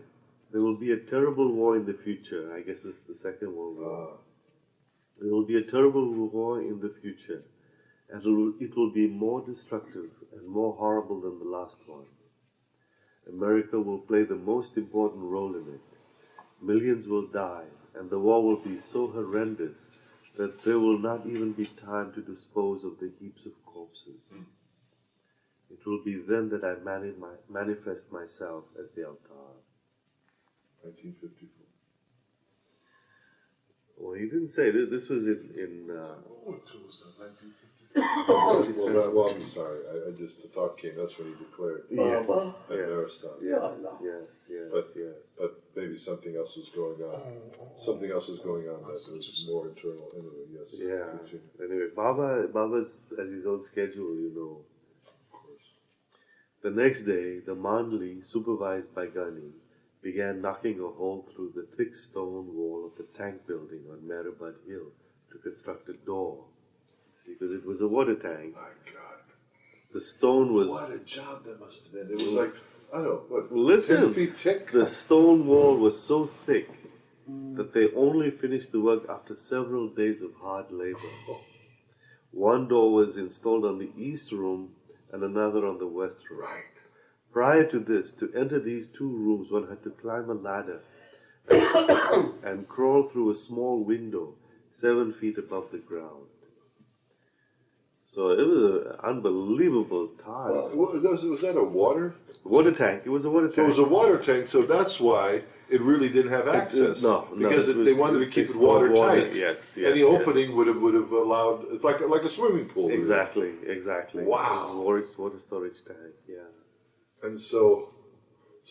there will be a terrible war in the future. I guess it's the Second World War. There will be a terrible war in the future, and it will be more destructive and more horrible than the last one. America will play the most important role in it. Millions will die, and the war will be so horrendous that there will not even be time to dispose of the heaps of corpses. It will be then that I manifest myself as the avatar. 1954. Well, he didn't say this. This was in What was that, 1950? Well, I'm sorry. I just, the thought came, that's when he declared. yes, And there stopped. yes. But maybe something else was going on. Something else was going on that was more internal. Anyway, yes. Yeah. Continue. Anyway, Baba's has his own schedule, you know. Of course. The next day, the mandali, supervised by Ghani, began knocking a hole through the thick stone wall of the tank building on Meherabad Hill to construct a door. See, because it was a water tank. My God. The stone was... What a job that must have been. It was like, I don't know, what, Listen, 10 feet thick? the stone wall was so thick that they only finished the work after several days of hard labor. One door was installed on the east room and another on the west room. Right. Prior to this, to enter these two rooms, one had to climb a ladder and crawl through a small window 7 feet above the ground. So it was an unbelievable task. Was that a water? Water tank. It was a water So it tank. was a water tank, so that's why it really didn't have access. No, because it they was- wanted to keep they it watertight. stored Yes. Any opening would have allowed, it's like a swimming pool. really. Exactly. Wow. Water storage tank, yeah. And so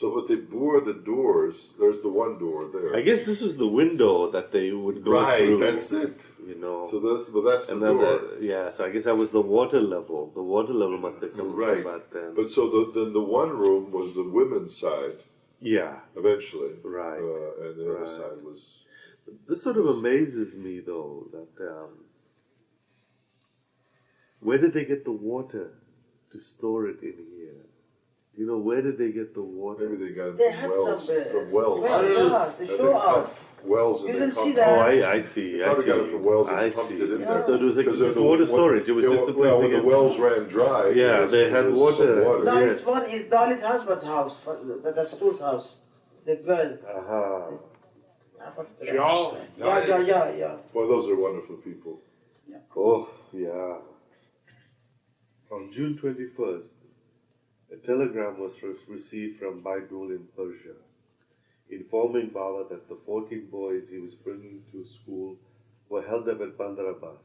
but they bore the doors. There's the one door there. I guess this was the window that they would go Right, through. that's it. You know. So that's the and then door. so I guess that was the water level. The water level must have come Right. from that then. But so then the one room was the women's side yeah. eventually. Right. And the other Right. side was. This sort of amazes me though, that where did they get the water to store it in here? You know, where did they get the water? Maybe they got it They from had wells. some, From wells. they show us. Wells and You they didn't see pumped that? Oh, I see. Probably got it from wells and I pumped see. it in there. So it was like Because just the- water when- storage. It was just the place well, to when the get wells ran dry. Yeah, there was- they had there was water. some No, Yes. this one is Dali's husband's house, that's Stu's house. The girl. Aha. Shawl? Yeah. Well, those are wonderful people. Oh, yeah. On June 21st, a telegram was received from Baidul in Persia, informing Baba that the 14 boys he was bringing to school were held up at Bandar Abbas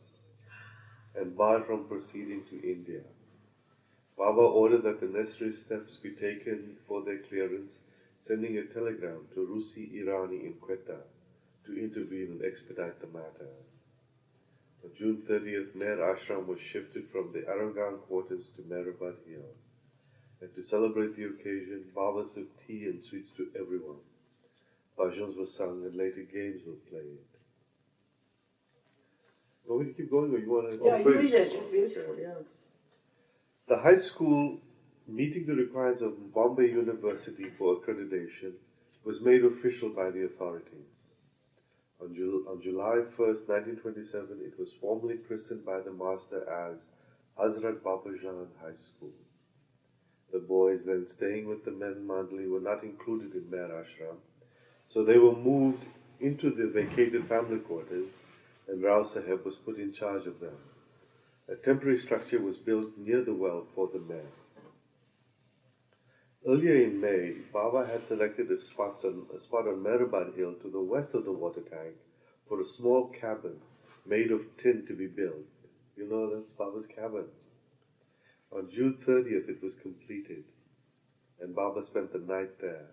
and barred from proceeding to India. Baba ordered that the necessary steps be taken for their clearance, sending a telegram to Rusi Irani in Quetta to intervene and expedite the matter. On June 30th, Meher Ashram was shifted from the Arangang quarters to Meherabad Hill. And to celebrate the occasion, Baba served tea and sweets to everyone. Bhajans were sung and later games were played. Want me to keep going or you want to? Yeah, you read it. It's beautiful, yeah. The high school, meeting the requirements of Bombay University for accreditation, was made official by the authorities. On July 1st, 1927, it was formally christened by the master as Hazrat Babajan High School. The boys then staying with the men mandali were not included in Meher Ashram, so they were moved into the vacated family quarters and Rao Sahib was put in charge of them. A temporary structure was built near the well for the men. Earlier in May, Baba had selected a spot on Meherabad Hill to the west of the water tank for a small cabin made of tin to be built. You know, that's Baba's cabin. On June 30th, it was completed, and Baba spent the night there.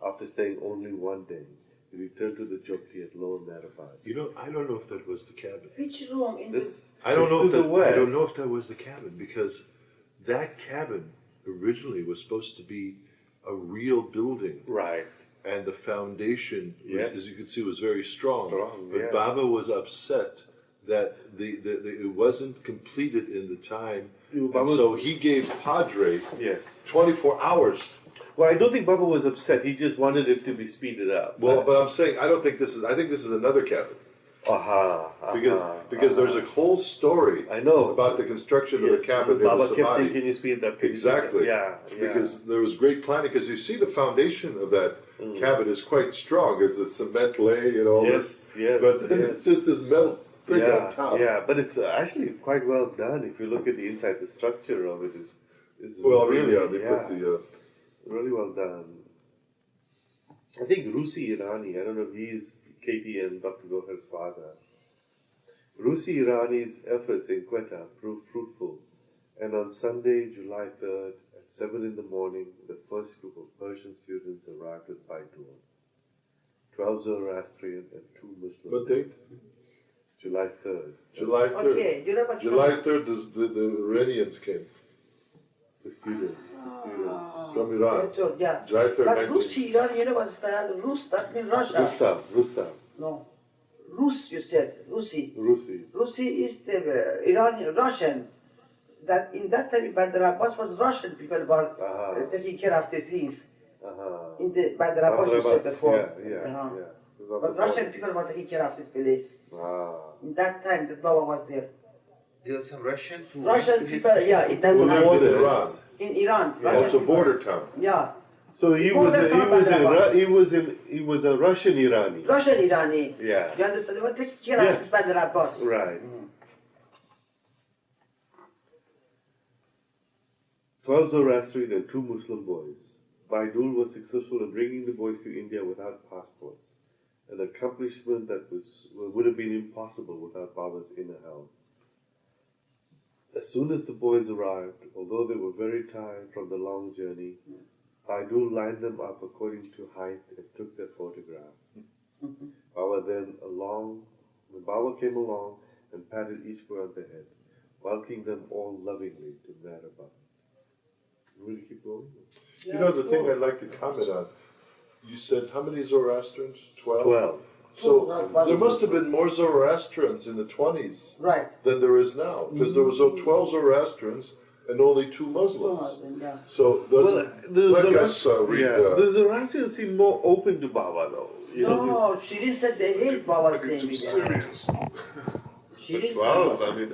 After staying only one day, he returned to the Jopti at Lower Meherabad. You know, I don't know if that was the cabin. Which room in This, I don't know if to the that, west. I don't know if that was the cabin because that cabin originally was supposed to be a real building. Right. And the foundation, Yes. as you can see, was very strong. But yes. Baba was upset that it wasn't completed in the time. And so he gave Padri Yes. 24 hours. Well, I don't think Baba was upset. He just wanted it to be speeded up. Well, but I'm saying, I think this is another cabin. Because there's a whole story I know about the construction of the cabin in the Baba kept saying, Samadhi. can you speed it up? Exactly. Yeah. Because there was great planning. Because you see the foundation of that cabin is quite strong. It's a cement lay and all this. Yes. But then it's just this metal thing on top. Yeah, but it's actually quite well done. If you look at the inside, the structure of it is Well, really, they put the. really well done. I think Rusi Irani, I don't know if he's Katie and Dr. Gohar's father. Rusi Irani's efforts in Quetta proved fruitful, and on Sunday, July 3rd, at 7 in the morning, the first group of Persian students arrived at Baitur. 12 Zoroastrian and 2 Muslim. What date? July 3rd. July 3rd. Okay, do you know what's July 3rd, the Iranians came The students. from Iran. Yeah. July 3rd, But 19. Rus, Iran, you know what's that? Rus, that means Russia. Rustam. No. Rus, you said. Rusi. Rusi is the Iranian, Russian. That in that time, Bandar Abbas was Russian people were taking care of the things. In the Bandar Abbas, you said before. Yeah. But Russian people were taking care of this place. In that time, the Baba was there. There were some Russians who Russian people, yeah, in that Who time. lived in Iran. In Iran. Oh, it's a Russian border town. people. Yeah. So he was a Russian Irani. Russian Irani. Yeah. You understand? They were taking care of this Bandar Abbas. Right. 12 Zoroastrian and 2 Muslim boys. Baidul was successful in bringing the boys to India without passports, an accomplishment that would have been impossible without Baba's inner help. As soon as the boys arrived, although they were very tired from the long journey, Baidul lined them up according to height and took their photograph. When Baba came along and patted each boy on the head, welcoming them all lovingly to Meherabad. You want to keep going? You know, the thing I'd like to comment on, you said how many Zoroastrians? 12? 12. So there must have been more Zoroastrians in the 20s than there is now, because there was 12 Zoroastrians and only 2 Muslims. So the Zoroastrians seem more open to Baba, though. No, she didn't say they hate Baba's name. She didn't. 12. I mean,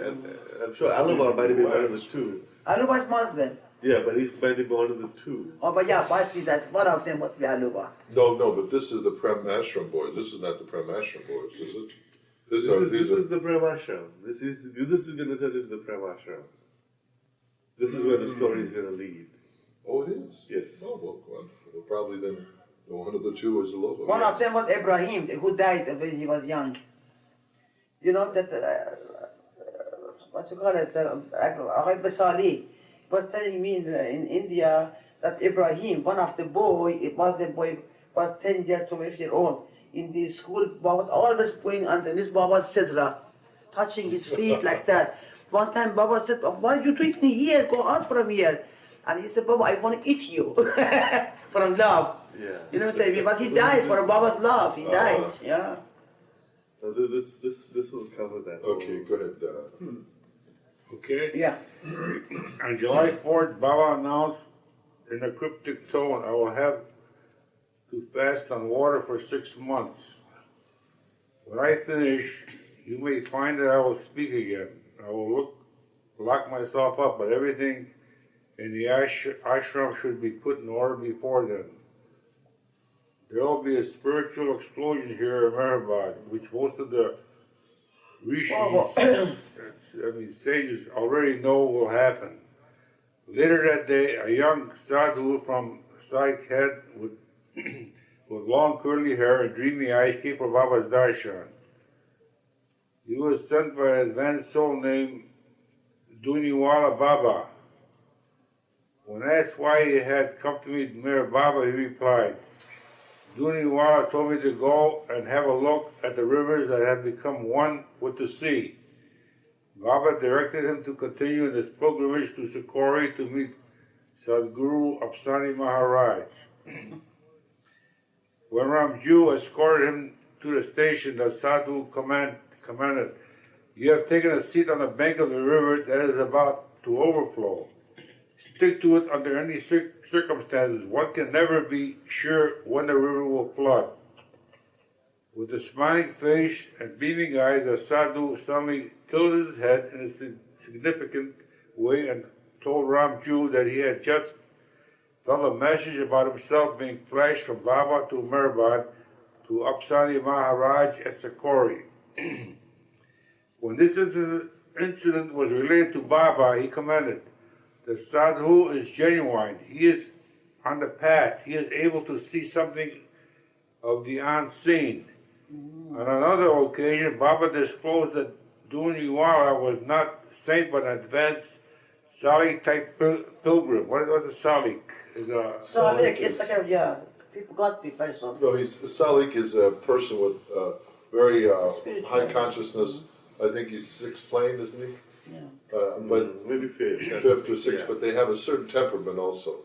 I'm sure Alabar might have been one of the 2. Aluba's Muslim. Yeah, but he's might have been one of the 2. Oh, but yeah, might be that one of them must be Aluba. No, but this is the Prem Ashram boys. This is not the Prem Ashram boys, is it? This is the Prem Ashram. This is going to turn into the Prem Ashram. This is where the story is going to lead. Oh, it is? Yes. Oh, well, probably then one of the 2 was a local. One of them was Ibrahim, who died when he was young. You know that, what you call it, Arab Sali was telling me in India that Ibrahim, one of the Muslim boy, was 10 years, 12 years old. In the school, Baba was always going underneath Baba's sidra, touching his feet like that. One time Baba said, oh, why are you doing here? Go out from here. And he said, Baba, I want to eat you from love. Yeah. You know what I mean? But he died for Baba's love. He died. Yeah. So this will cover that. Okay, go ahead. Okay? Yeah. On July 4th, Baba announced in a cryptic tone, I will have to fast on water for 6 months. When I finish, you may find that I will speak again. I will lock myself up, but everything in the ashram should be put in order before then. There will be a spiritual explosion here in Meherabad, which most of the rishis, sages already know will happen. Later that day, a young sadhu from Sikh head with long curly hair and dreamy eyes came for Baba's darshan. He was sent by an advanced soul named Duniwala Baba. When asked why he had come to meet Mir Baba, he replied, Duniwala told me to go and have a look at the rivers that have become one with the sea. Baba directed him to continue in his pilgrimage to Sikori to meet Sadguru Apsani Maharaj. When Ramju escorted him to the station, the sadhu commanded, you have taken a seat on the bank of the river that is about to overflow. Stick to it under any circumstances. One can never be sure when the river will flood. With a smiling face and beaming eyes, the sadhu suddenly tilted his head in a significant way and told Ramju that he had just felt a message about himself being flashed from Baba to Meherabad to Apsani Maharaj at Sikori. When this incident was related to Baba, he commented, the sadhu is genuine. He is on the path. He is able to see something of the unseen. On another occasion, Baba disclosed that Duniwala was not saint but an advanced Salik type pilgrim. What is a Salik? Salik is like a, godly person. No, Salik is a person with very high consciousness. I think he's sixth plane, isn't he? Yeah. But maybe fifth or sixth, but they have a certain temperament also.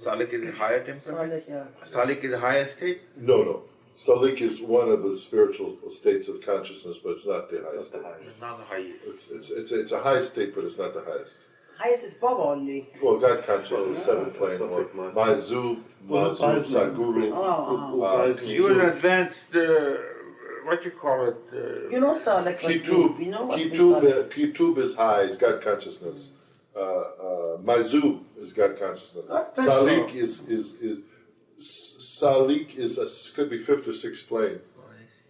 Salik is a higher temperament? Salik, yeah. Salik is a higher state? No. Salik is one of the spiritual states of consciousness, but it's not the highest state. It's not the highest. It's a high state, but it's not the highest. Highest is Baba only. Well, God consciousness is seventh plane, or Mazu, Sadguru. He was an advanced, what you call it? You know Salik. Kitub is high, is God consciousness. Mazu is God consciousness. Salik Salik is could be fifth or sixth plane,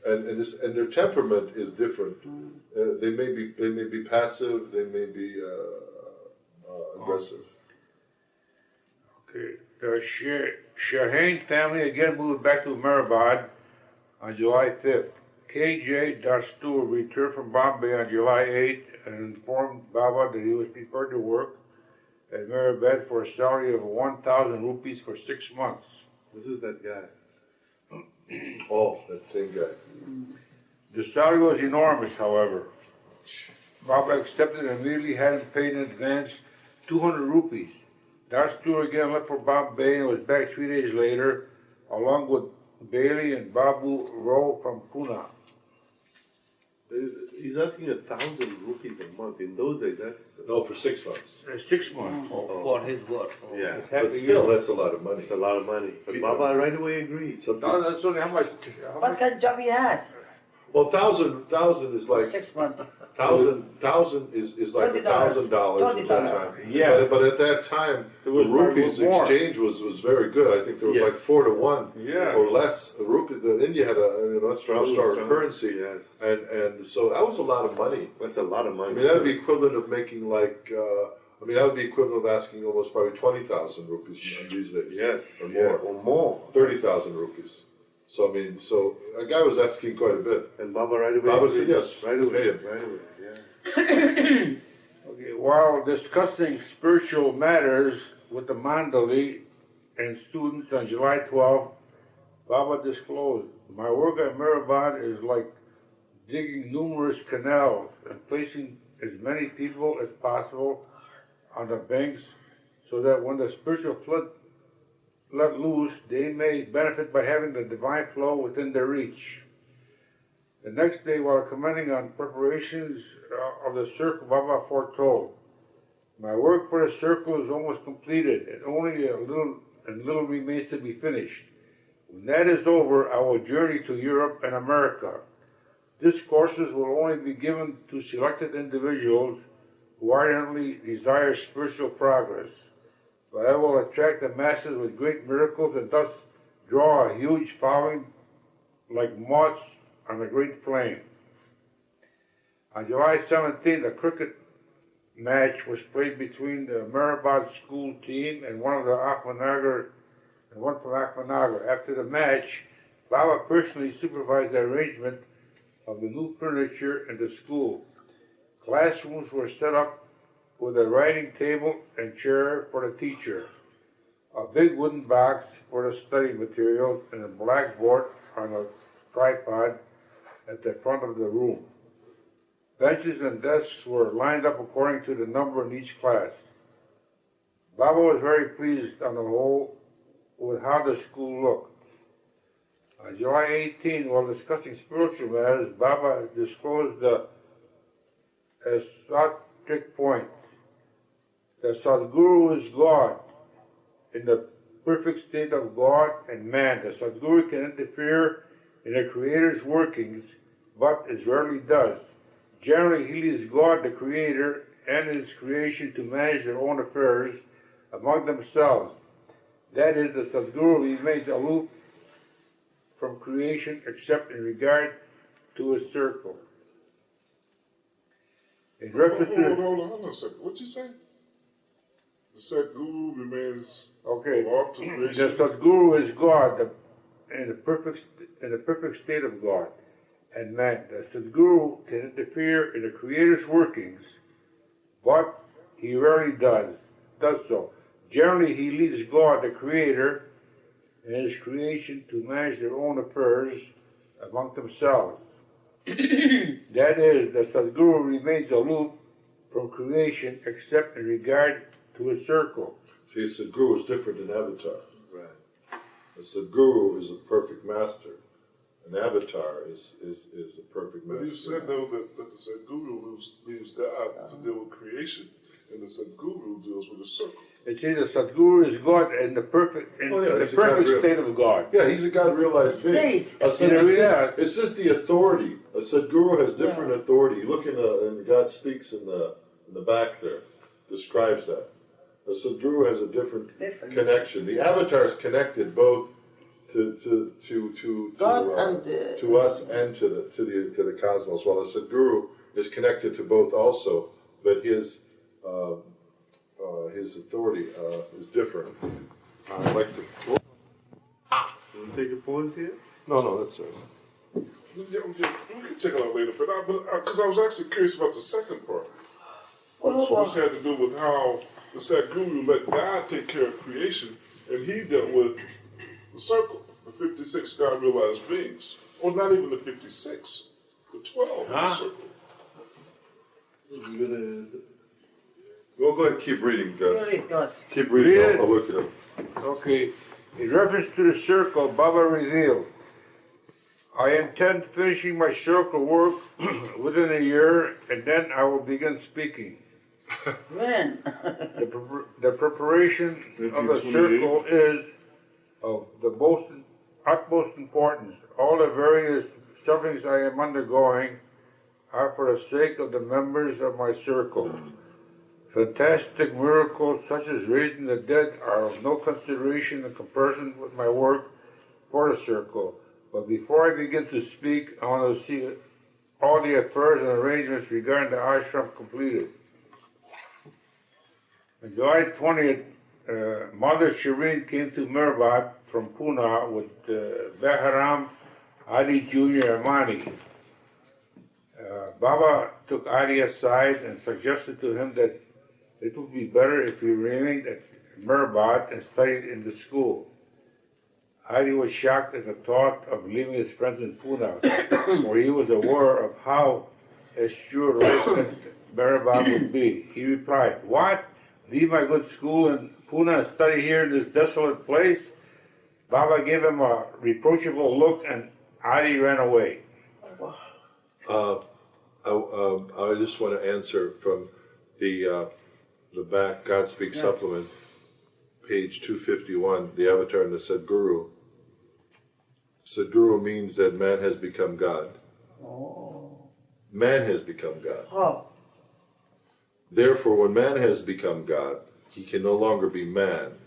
and their temperament is different. They may be passive. They may be aggressive. Okay. The Shaheen family again moved back to Meherabad on July 5th. K.J. Dastur returned from Bombay on July 8th and informed Baba that he was prepared to work at Meherabad for a salary of 1,000 rupees for 6 months. This is that guy. Oh, that same guy. The salary was enormous, however. Baba accepted and immediately had him paid in advance 200 rupees. Dastur again left for Bombay and was back 3 days later, along with Bailey and Babu Rao from Pune. He's asking 1,000 rupees a month. In those days, that's... No, for 6 months. 6 months. For his work. Yeah. But still, that's a lot of money. It's a lot of money. But Baba right away agreed. So, That's only how much? What kind of job he had? well, thousand is like 6 months. thousand is like $1,000 at that time. Yeah. But at that time, the rupees more. exchange was very good. I think there was like 4 to 1 or less. A rupee. India had a strong currency, Yes. and so that was a lot of money. That's a lot of I money. mean, that would be equivalent of making like. That would be equivalent of asking almost probably 20,000 rupees these days. Yes. Or more. Or more. 30,000 rupees. So, I mean, so a guy was asking quite a bit. And Baba right away. Baba said yes. Right away. Right away. Yeah. Okay, while discussing spiritual matters with the mandali and students on July 12th, Baba disclosed, my work at Meherabad is like digging numerous canals and placing as many people as possible on the banks so that when the spiritual flood let loose, they may benefit by having the divine flow within their reach. The next day, while commenting on preparations of the circle, Baba foretold, my work for the circle is almost completed, and only a little remains to be finished. When that is over, I will journey to Europe and America. Discourses will only be given to selected individuals who ardently desire spiritual progress, but I will attract the masses with great miracles and thus draw a huge following like moths on a great flame. On July 17th, a cricket match was played between the Meherabad school team and one from Ahmednagar. After the match, Baba personally supervised the arrangement of the new furniture in the school. Classrooms were set up with a writing table and chair for the teacher, a big wooden box for the study materials, and a blackboard on a tripod at the front of the room. Benches and desks were lined up according to the number in each class. Baba was very pleased on the whole with how the school looked. On July 18, while discussing spiritual matters, Baba disclosed the esoteric point. The Sadguru is God in the perfect state of God and man. The Sadguru can interfere in the Creator's workings, but as rarely does. Generally, he leaves God, the Creator, and His creation to manage their own affairs among themselves. That is, the Sadguru remains aloof from creation except in regard to his circle. In reference to hold on a second. What'd you say? The Sadguru remains okay. off to creation. The Sadguru is God in the perfect state of God and man. The Sadguru can interfere in the Creator's workings, but he rarely does so. Generally, he leaves God, the Creator, and His creation to manage their own affairs among themselves. That is, the Sadguru remains aloof from creation except in regard to his circle. See, a Sadguru is different than Avatar. Right. A Sadguru is a perfect master. An Avatar is a perfect master. But you said, though, that the Sadguru leaves God to deal with creation, and the Sadguru deals with the circle. It says the Sadguru is God in the perfect state of God. Yeah, he's a God-realized being. It's just the authority. A Sadguru has different authority. You look in God Speaks in the back there, describes that. A Sadguru has a different connection. The Avatar is connected both to us and to the cosmos. While the Sadguru is connected to both also, but his authority is different. I'd like to. You want to take a pause here? No, that's all right. We can check it out later, but because I was actually curious about the second part, which had to do with how the Sadguru let God take care of creation, and he dealt with the circle, the 56 God-realized beings, or not even the 56, the 12 in the circle. We'll go ahead and keep reading, guys. Keep Read reading. it. I'll look it up. Okay. In reference to the circle, Baba revealed, I intend finishing my circle work within a year, and then I will begin speaking. When? The preparation of the circle is of the utmost importance. All the various sufferings I am undergoing are for the sake of the members of my circle. Fantastic miracles such as raising the dead are of no consideration in comparison with my work for the circle. But before I begin to speak, I want to see all the affairs and arrangements regarding the ashram completed. On July 20th, Mother Shireen came to Meherabad from Pune with Behram, Ali Jr. and Mani. Baba took Ali aside and suggested to him that it would be better if he remained at Meherabad and studied in the school. Ali was shocked at the thought of leaving his friends in Pune, where he was aware of how assured Meherabad would be. He replied, "What? Leave my good school in Pune and study here in this desolate place?" Baba gave him a reproachful look and Ali ran away. I just want to answer from the back God Speaks supplement, page 251, the Avatar and the Sadguru. Sadguru means that man has become God. Man has become God. Therefore, when man has become God, he can no longer be man,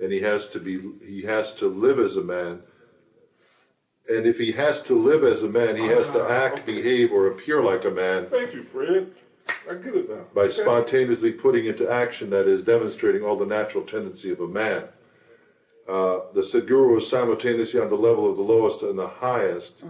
and he has to live as a man. And if he has to live as a man, he has to act, behave, or appear like a man. Thank you, Fred. I get it now. By spontaneously putting into action, that is, demonstrating all the natural tendency of a man. The Sadguru is simultaneously on the level of the lowest and the highest.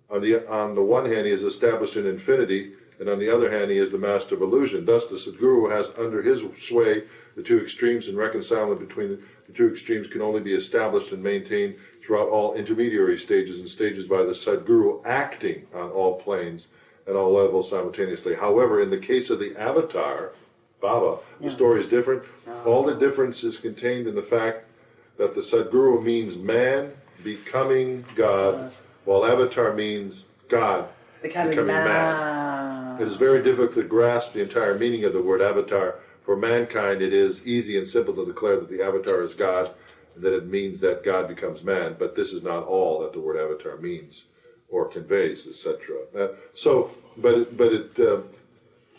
On the one hand, he is established in infinity, and on the other hand, he is the master of illusion. Thus, the Sadguru has under his sway the two extremes, and reconcilement between the two extremes can only be established and maintained throughout all intermediary stages and stages by the Sadguru acting on all planes and all levels simultaneously. However, in the case of the Avatar, Baba, the story is different. All the difference is contained in the fact that the Sadguru means man becoming God, while Avatar means God becoming man. It is very difficult to grasp the entire meaning of the word Avatar. For mankind, it is easy and simple to declare that the Avatar is God, and that it means that God becomes man. But this is not all that the word Avatar means or conveys, etc.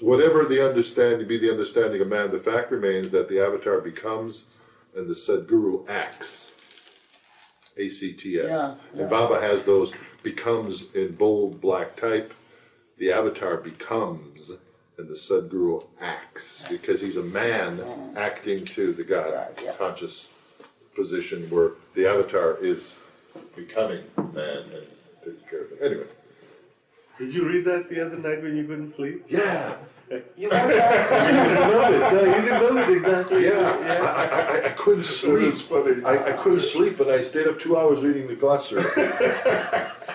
Whatever the understanding be, the understanding of man, the fact remains that the Avatar becomes, and the Sadguru acts. ACTS. And Baba has those becomes in bold black type. The Avatar becomes, and the Sadguru acts, because he's a man acting to the God conscious position, where the Avatar is becoming man and taking care of it. Anyway. Did you read that the other night when you couldn't sleep? Yeah. You didn't know it. No, you didn't know it exactly. Yeah. I couldn't sleep. I couldn't sleep, and I stayed up 2 hours reading the glossary.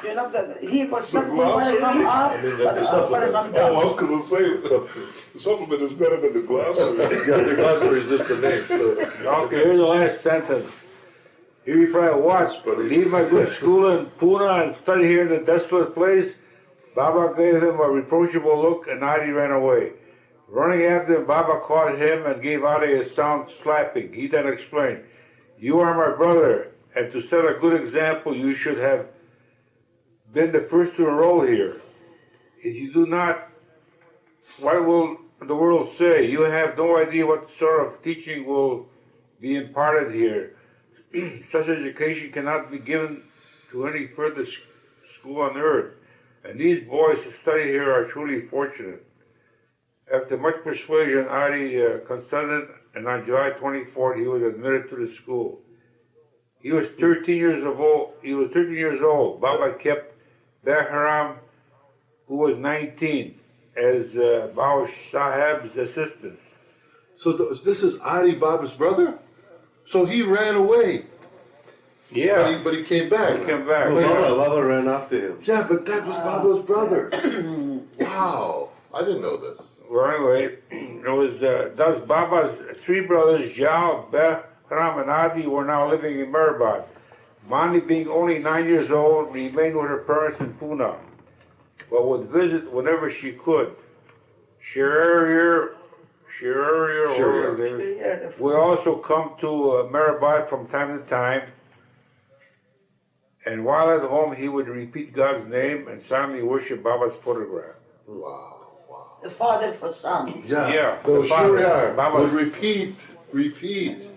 You know that he was something when come up. The supplement. I was going to say, the supplement is better than the glossary. The glossary is just the name. So. Okay, here's the last sentence. He replied, "What? Leave my good school in Pune and study here in a desolate place?" Baba gave him a reproachful look, and Ali ran away. Running after him, Baba caught him and gave Ali a sound slapping. He then explained, "You are my brother, and to set a good example, you should have been the first to enroll here. If you do not, what will the world say? You have no idea what sort of teaching will be imparted here. Such education cannot be given to any further school on earth. And these boys who study here are truly fortunate." After much persuasion, Ali consented, and on July 24th, he was admitted to the school. He was 13 years old. Baba kept Behram, who was 19, as Baba Sahib's assistant. So this is Ali Baba's brother? So he ran away. Yeah. But he came back. He came back. Baba ran after him. Yeah, but that was Baba's brother. Wow. I didn't know this. Well, anyway, it was thus Baba's three brothers, Jal, Behram, and Adi, were now living in Meherabad. Mani, being only 9 years old, remained with her parents in Pune, but would visit whenever she could. Shirayur would also come to Meherabad from time to time, and while at home, he would repeat God's name and silently worship Baba's photograph. Wow. The father for son. Yeah. Those Shirayur would repeat.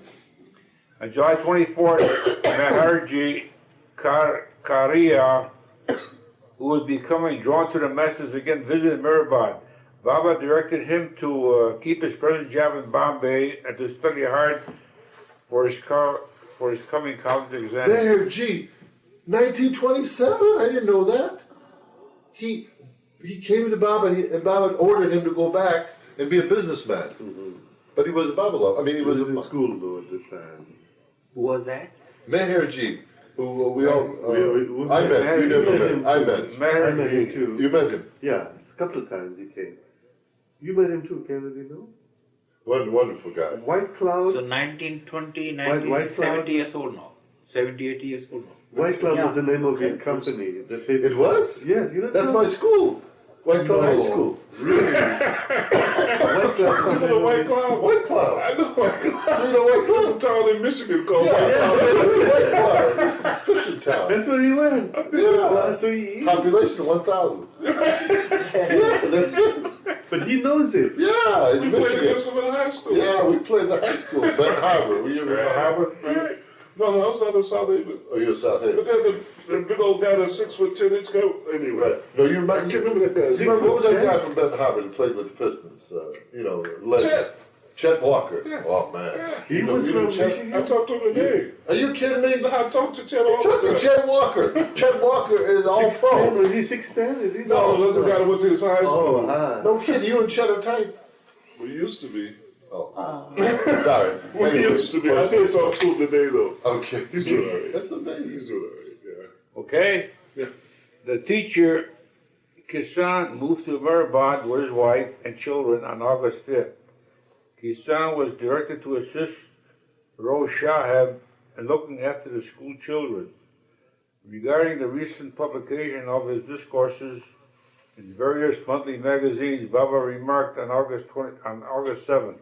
On July 24th, Meherji Karia, who was becoming drawn to the message, again visited Meherabad. Baba directed him to keep his present job in Bombay and to study hard for his coming college exam. Mayor G, 1927? I didn't know that. He came to Baba and Baba ordered him to go back and be a businessman. Mm-hmm. But he was a Babylon. I mean, he was in school though at this time. Who was that? Meher G, who we all we I met. You never met him. met. I met. I met him too. You met him. Yeah, a couple of times he came. You met him too, Kennedy, no? Wonderful guy. White Cloud. So 1920, White 70 years old now. 78 years old now. White Cloud was the name of his company. It was? Yes, you know. That's my school. White Cloud High School. Really? White Cloud. You know White Cloud? White Cloud. I know White Cloud. You know White Cloud? There's a town in Michigan called White Yeah, Cloud. White Cloud. It's a fishing town. That's where he went. Yeah. So he, Population of 1,000. Yeah, that's it. but he knows it. Yeah, it's We played Michigan. against them in high school. Yeah, we played the high school, Benton Harbor. Were you ever in Harbor? Right. No, I was out of South Haven. Oh, you're South But Haven. then the big old guy, the 6'10" coat. Anyway. Right. No, you remember, I can't remember that guy. what was that guy from Benton Harbor that played with the Pistons? Legend. Chet Walker. Yeah. Oh, man. Yeah. He was from Michigan. I talked to him today. Are you kidding me? I talked to Chet all Talk the to time. Chet Walker. Chet Walker is all 6'10"? pro. Was he 6'10"? Is he? No, that's the guy that went to his high school. Oh, No kidding, you and Chet are tight. We used to be. Oh, sorry. We Anyway, used to be. I did talk to him today, though. Okay. He's doing all right. That's amazing. He's doing all right, yeah. Okay? Yeah. The teacher, Kisan, moved to Meherabad with his wife and children on August 5th. Kisan was directed to assist Rose Shahab in looking after the school children. Regarding the recent publication of his discourses in various monthly magazines, Baba remarked on August 7th,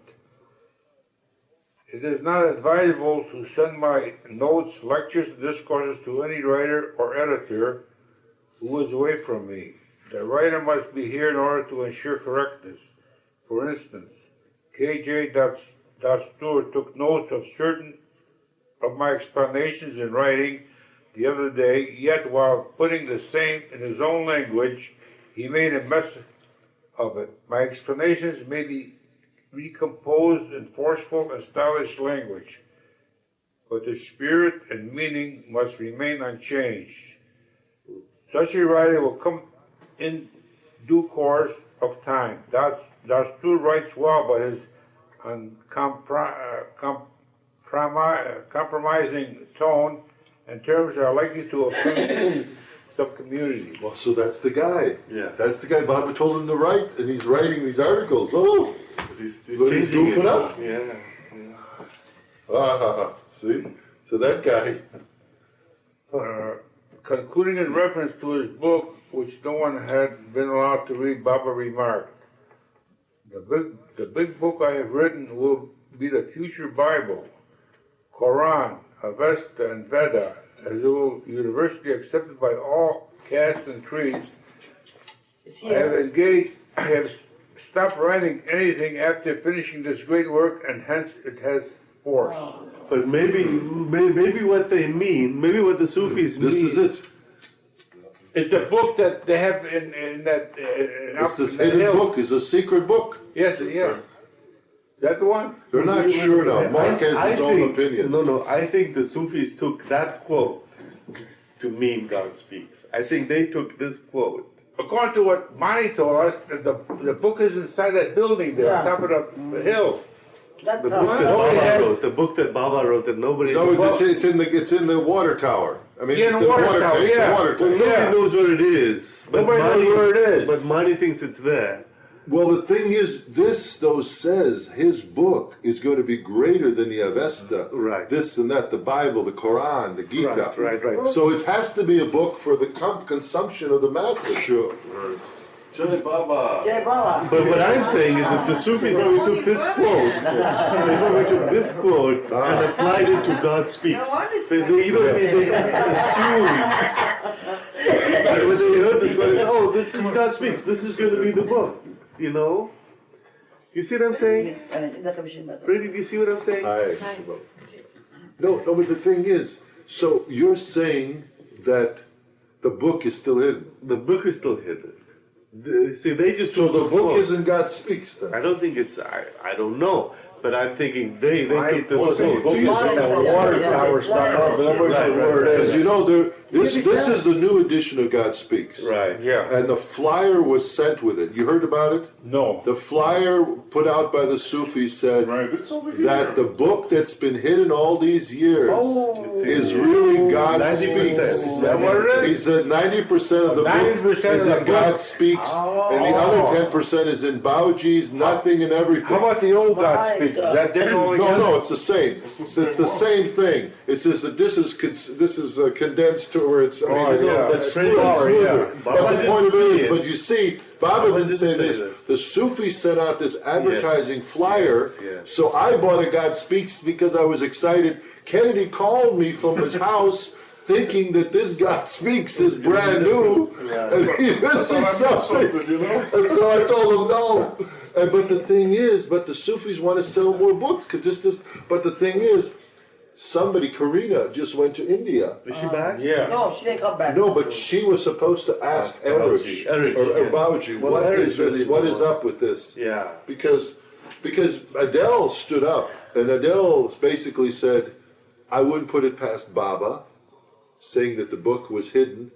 "It is not advisable to send my notes, lectures, and discourses to any writer or editor who is away from me. The writer must be here in order to ensure correctness. For instance, K.J. Dastur took notes of certain of my explanations in writing the other day, yet while putting the same in his own language, he made a mess of it. My explanations may be recomposed in forceful and stylish language, but the spirit and meaning must remain unchanged. Such a writer will come in due course of time. Dastur writes well, but his compromising tone and terms are likely to offend some communities." Well, so that's the guy. Yeah. That's the guy Baba told him to write, and he's writing these articles. Oh, He's But he's changing goofing it. up. Yeah. See? So that guy. Concluding in reference to his book, which no one had been allowed to read, Baba remarked, the big book I have written will be the future Bible, Quran, Avesta, and Veda, as it will be universally accepted by all castes and creeds. I have stopped writing anything after finishing this great work, and hence it has force. But maybe what they mean, maybe what the Sufis mean. This is it. It's the book that they have in that. It's this hidden book. It's a secret book. Yes, yeah. Is that the one? They're not sure now. Mark has his own think, opinion. No, I think the Sufis took that quote to mean God speaks. I think they took this quote. According to what Mani told us, the book is inside that building there, on top of the hill. The book that Baba wrote that nobody. No, it's in the water tower. I mean, Yeah, it's the in water water tower, tank. yeah. The water Well, tank. nobody knows where it is. But Nobody knows where it is. But Mani thinks it's there. Well, the thing is, this though says his book is going to be greater than the Avesta, Right. this and that, the Bible, the Quran, the Gita. Right. So it has to be a book for the consumption of the masses. Sure. Jai Baba. Jai Baba. But what I'm saying is that the Sufis probably took this quote, they probably took this quote and applied it to God speaks. They just assumed that when they heard this quote, oh, this is God speaks, this is going to be the book, you know? You see what I'm saying? Brady, do you see what I'm saying? Hi. No, but the thing is, so you're saying that the book is still hidden. The book is still hidden. See, they just So took the this book quote. isn't God speaks then. I don't think it's, I don't know. But I'm thinking they keep this Well, see, book. these That water tower stuff, but nobody knows where it Because is. you know, this is the new edition of God Speaks. Right. Yeah. And the flyer was sent with it. You heard about it? No. The flyer put out by the Sufis said Right, it's over here. that the book that's been hidden all these years Oh. is really God 90%. Speaks. Is that what it is? He said 90% of the 90% book is of the in God book. Speaks, Oh. and the other 10% is in Bauji's, nothing and everything. How about the old God My speaks? Is God. that different No, altogether? no, it's the same. It's the same thing. It's just that this is condensed to where it's. I mean, Oh, yeah. it's Print smoother. power, yeah. But Baba the point of didn't it say is, it. but you see, Baba didn't say this. The Sufis sent out this advertising flyer. yes. So I bought a God Speaks because I was excited. Kennedy called me from his house, thinking that this God Speaks is brand new, and he missing something. You know? And so I told him no. But the thing is, the Sufis want to sell more books because this. But the thing is, Karina just went to India. Is she back? Yeah. No, she didn't come back. No, but she was supposed to ask Eric Eric, or yes. Bauji, Well, what Eric's is this? really What is more- up with this? Yeah. Because Adele stood up, and Adele basically said, I wouldn't put it past Baba, saying that the book was hidden,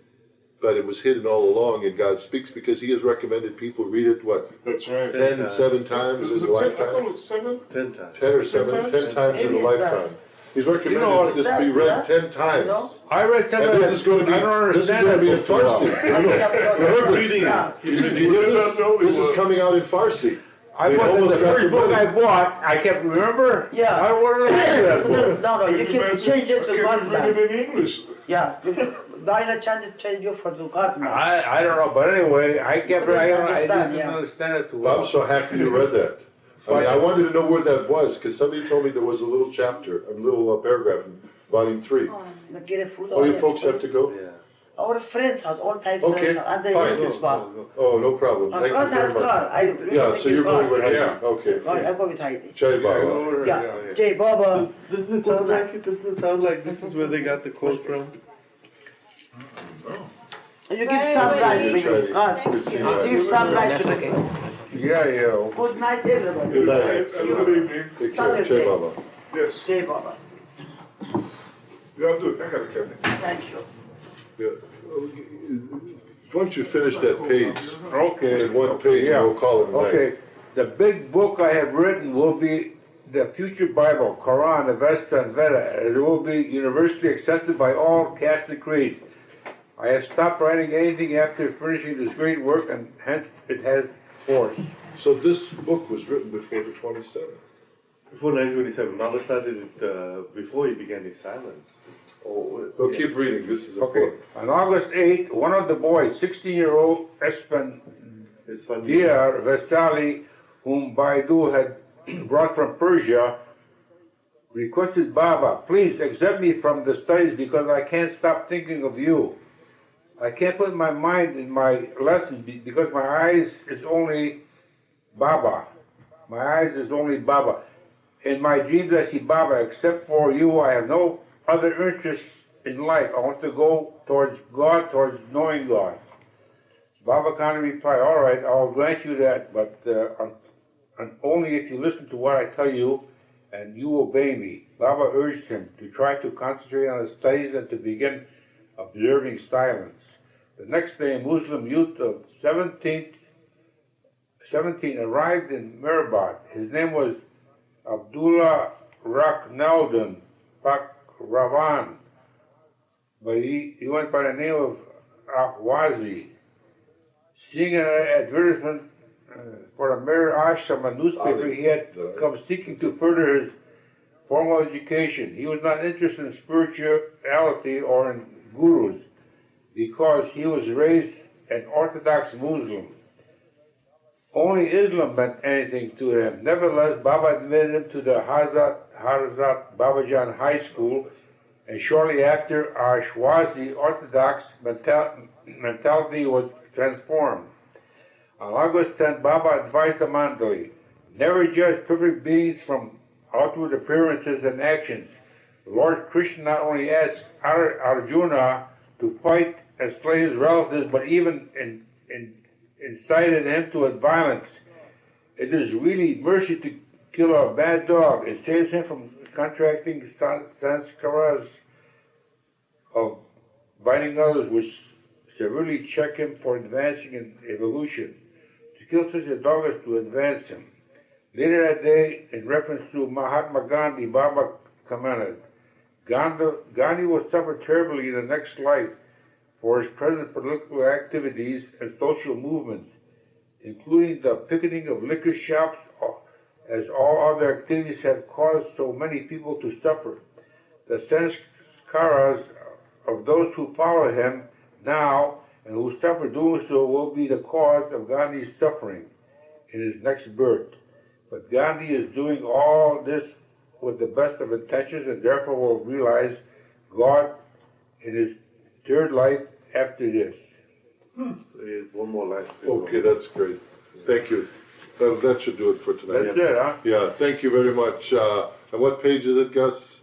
but it was hidden all along in God Speaks because he has recommended people read it, what, That's right. 7 times Is in it a 10? I lifetime? thought it was 7. 10 times. 10 or Is it 7, 10 10 times in a Maybe it's lifetime. He's recommended You know, that this be read 10 times. No? I read some And of this that. is going to be, I don't this is understand going to be that in book too Farsi. well. You heard this? Yeah. Did you hear this? This is coming out in Farsi. I They bought the almost got first book I money. bought. I kept remember. Yeah. I don't want to read that book. No, you can change it to Can God you man. read it in English? Yeah. Dinah change you for the God man. I don't know, but anyway, I kept. I understand, didn't yeah. understand it too well. I'm so happy you read that. I mean, I wanted to know where that was because somebody told me there was a little chapter, a little paragraph in volume 3. Get a food Oh, you folks have to go? Yeah. Our friends has all types of Okay, friends and they fine. use this bar. Oh, no problem. Thank you Because very has car. much. Yeah, so you're going with Heidi. Yeah. Okay. I go with Heidi. Jai Baba. Yeah. Jay Baba. Doesn't it sound like it? Doesn't it sound like this is where they got the quote from? You give some rice to me. Good seeing you. Give some rice to me. Yeah. Good night, everybody. Good night. Good evening. Take care. Jai Baba. Yes. Jay Baba. Yeah, I'll do it. I got it, Kevin. Thank you. Yeah. Once you finish that page, Okay. just one page, Yeah. and we'll call it a night. Okay. The big book I have written will be the future Bible, Quran, Avesta, and Veda. It will be universally accepted by all Catholic creeds. I have stopped writing anything after finishing this great work, and hence it has force. So this book was written before the 27th. Before 1927. Baba started it before he began his silence. Oh, well, keep reading. This is Okay. important. On August 8th, one of the boys, 16-year-old Espen It's funny. Dear Vesali, whom Baidu had brought from Persia, requested Baba, please accept me from the studies because I can't stop thinking of you. I can't put my mind in my lessons because my eyes is only Baba. My eyes is only Baba. In my dreams I see Baba. Except for you, I have no other interests in life. I want to go towards God, towards knowing God. Baba kindly replied, all right, I'll grant you that, but and only if you listen to what I tell you and you obey me. Baba urged him to try to concentrate on his studies and to begin observing silence. The next day, a Muslim youth of 17 arrived in Meherabad. His name was Abdullah Raknaldun Ravan, but he went by the name of Ahwazi. Seeing an advertisement for a Mir Ashram, a newspaper, he had come seeking to further his formal education. He was not interested in spirituality or in gurus because he was raised an Orthodox Muslim. Only Islam meant anything to him. Nevertheless, Baba admitted him to the Hazrat Babajan High School, and shortly after, our Shwazi Orthodox mentality was transformed. On August 10th, Baba advised the mandali, never judge perfect beings from outward appearances and actions. Lord Krishna not only asked Arjuna to fight and slay his relatives, but even incited him to violence. It is really mercy to kill a bad dog. It saves him from contracting sanskaras of biting others, which severely check him for advancing in evolution. To kill such a dog is to advance him. Later that day, in reference to Mahatma Gandhi, Baba commented, Gandhi will suffer terribly in the next life for his present political activities and social movements, including the picketing of liquor shops, as all other activities have caused so many people to suffer. The sanskaras of those who follow him now and who suffer doing so will be the cause of Gandhi's suffering in his next birth. But Gandhi is doing all this with the best of intentions and therefore will realize God in his third life after this. So here's one more life. Okay, that's great. Thank you. That should do it for tonight. That's it, huh? Yeah, thank you very much. And what page is it, Gus?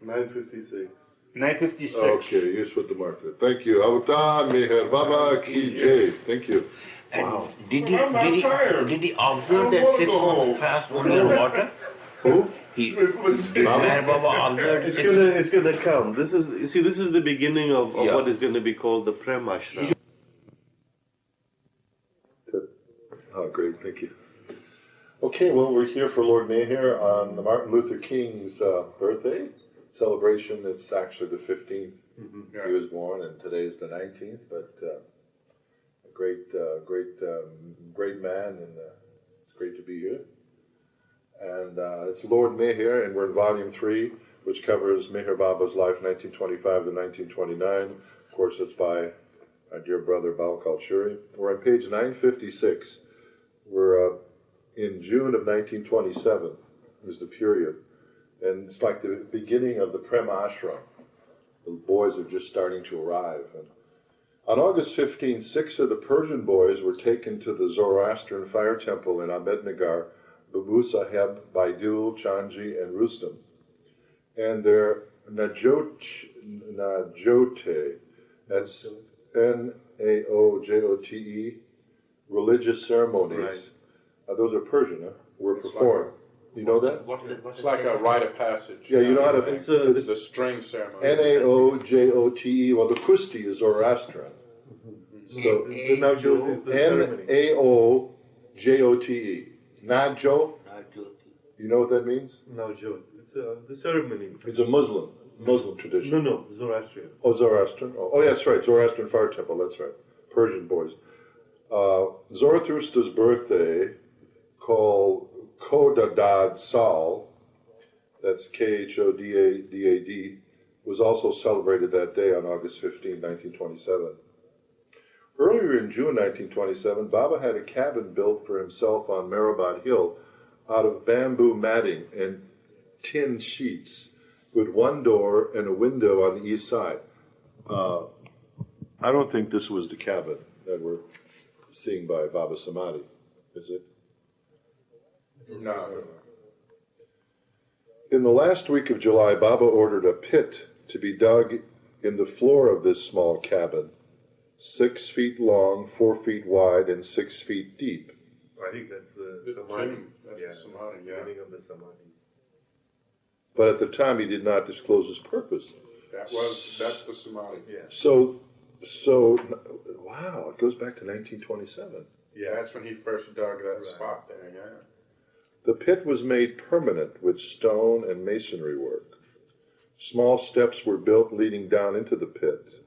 956. 956. Okay, here's what the marker. Thank you. Avta Meherabad ki jai. Thank you. And did he I'm observe that 6 months fast only on water? Who? Meher Baba observed It's gonna come. This is the beginning of what is going to be called the Prem Ashram. Oh, great. Thank you. Okay, well, we're here for Lord Meher on the Martin Luther King's birthday celebration. It's actually the 15th. He was born, and today is the 19th. But a great man, and it's great to be here. And it's Lord Meher, and we're in Volume 3, which covers Meher Baba's life, 1925 to 1929. Of course, it's by our dear brother Bal Kalchuri. We're on page 956. We're in June of 1927 is the period. And it's like the beginning of the Prem Ashram. The boys are just starting to arrive. And on August 15, 6 of the Persian boys were taken to the Zoroastrian fire temple in Ahmednagar, Babu Saheb, Baidul, Chanji, and Rustam. And their Najote, that's Naojote, religious ceremonies. Those are Persian, were performed. You know that? It's like a rite of passage. Yeah, you know how to... It's a string ceremony. Naojote, well, the kusti is Zoroastrian. So, Naojote. Najo? You know what that means? Naujot. It's the ceremony. It's a Muslim tradition. No, Zoroastrian. Oh, Zoroastrian. Oh, yeah, that's right. Zoroastrian fire temple, that's right. Persian boys. Zarathustra's birthday, called Khodadad Sal, that's Khodadad, was also celebrated that day on August 15, 1927. Earlier in June 1927, Baba had a cabin built for himself on Meherabad Hill out of bamboo matting and tin sheets with one door and a window on the east side. I don't think this was the cabin that we're seeing by Baba Samadhi, is it? No. In the last week of July, Baba ordered a pit to be dug in the floor of this small cabin, 6 feet long, 4 feet wide, and 6 feet deep. I think that's the Samadhi. That's the Samadhi, The beginning of the Samadhi. But at the time, he did not disclose his purpose. That's the Samadhi. Yeah. So, wow, it goes back to 1927. Yeah, that's when he first dug that spot there, yeah. The pit was made permanent with stone and masonry work. Small steps were built leading down into the pit,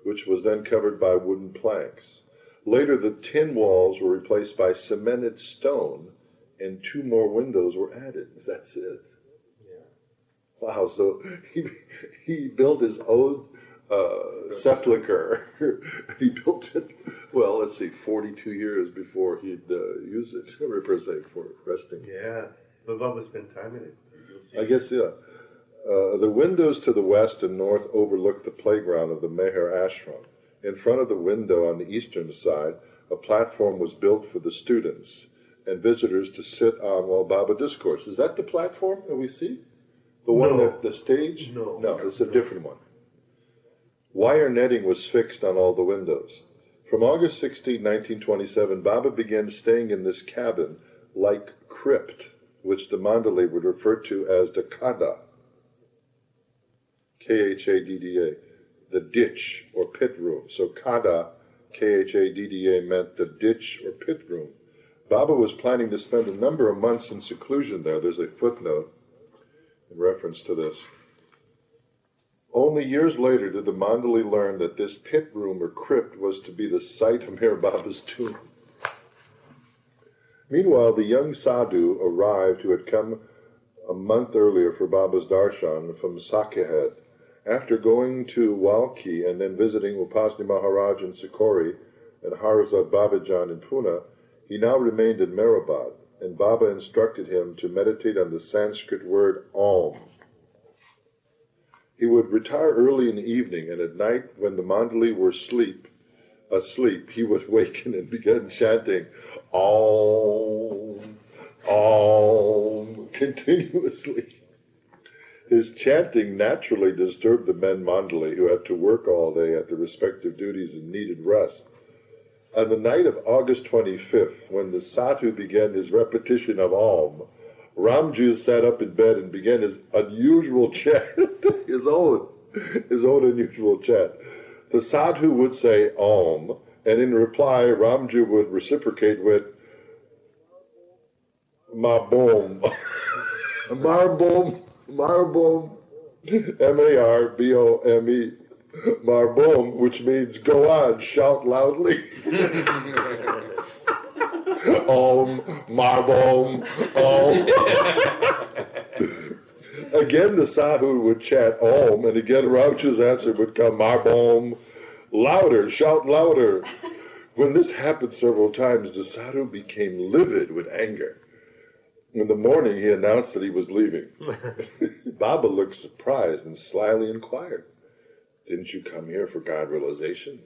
which was then covered by wooden planks. Later, the tin walls were replaced by cemented stone, and 2 more windows were added. That's it. Yeah. Wow, so he built his own sepulcher. He built it, well, let's see, 42 years before he'd use it, represent for resting. Yeah, but Baba spent time in it. I guess, yeah. The windows to the west and north overlooked the playground of the Meher Ashram. In front of the window on the eastern side, a platform was built for the students and visitors to sit on while Baba discoursed. Is that the platform that we see? The one that the stage? No, it's a different one. Wire netting was fixed on all the windows. From August 16, 1927, Baba began staying in this cabin like crypt which the mandali would refer to as the khada, Khadda, the ditch or pit room. So khada, Khadda, meant the ditch or pit room. Baba was planning to spend a number of months in seclusion there. There's a footnote in reference to this. Only years later did the mandali learn that this pit room or crypt was to be the site of Meher Baba's tomb. Meanwhile, the young sadhu arrived who had come a month earlier for Baba's darshan from Sakehed. After going to Walki and then visiting Upasni Maharaj in Sikori and Harazat Babajan in Pune, he now remained in Meherabad, and Baba instructed him to meditate on the Sanskrit word Om. He would retire early in the evening, and at night, when the mandali were asleep, he would waken and begin chanting Om, Om, continuously. His chanting naturally disturbed the men mandali, who had to work all day at their respective duties and needed rest. On the night of August 25th, when the sadhu began his repetition of Om, Ramju sat up in bed and began his unusual chant, his own unusual chant. The sadhu would say Om, and in reply, Ramju would reciprocate with Marbom, Marbom, Marbom, Marbome, Marbom, which means go on, shout loudly. Om, Marbom, Om. Again the sadhu would chant Om, and again Ramju's answer would come, Marbom, louder, shout louder. When this happened several times, the sadhu became livid with anger. In the morning he announced that he was leaving. Baba looked surprised and slyly inquired, "Didn't you come here for God realization?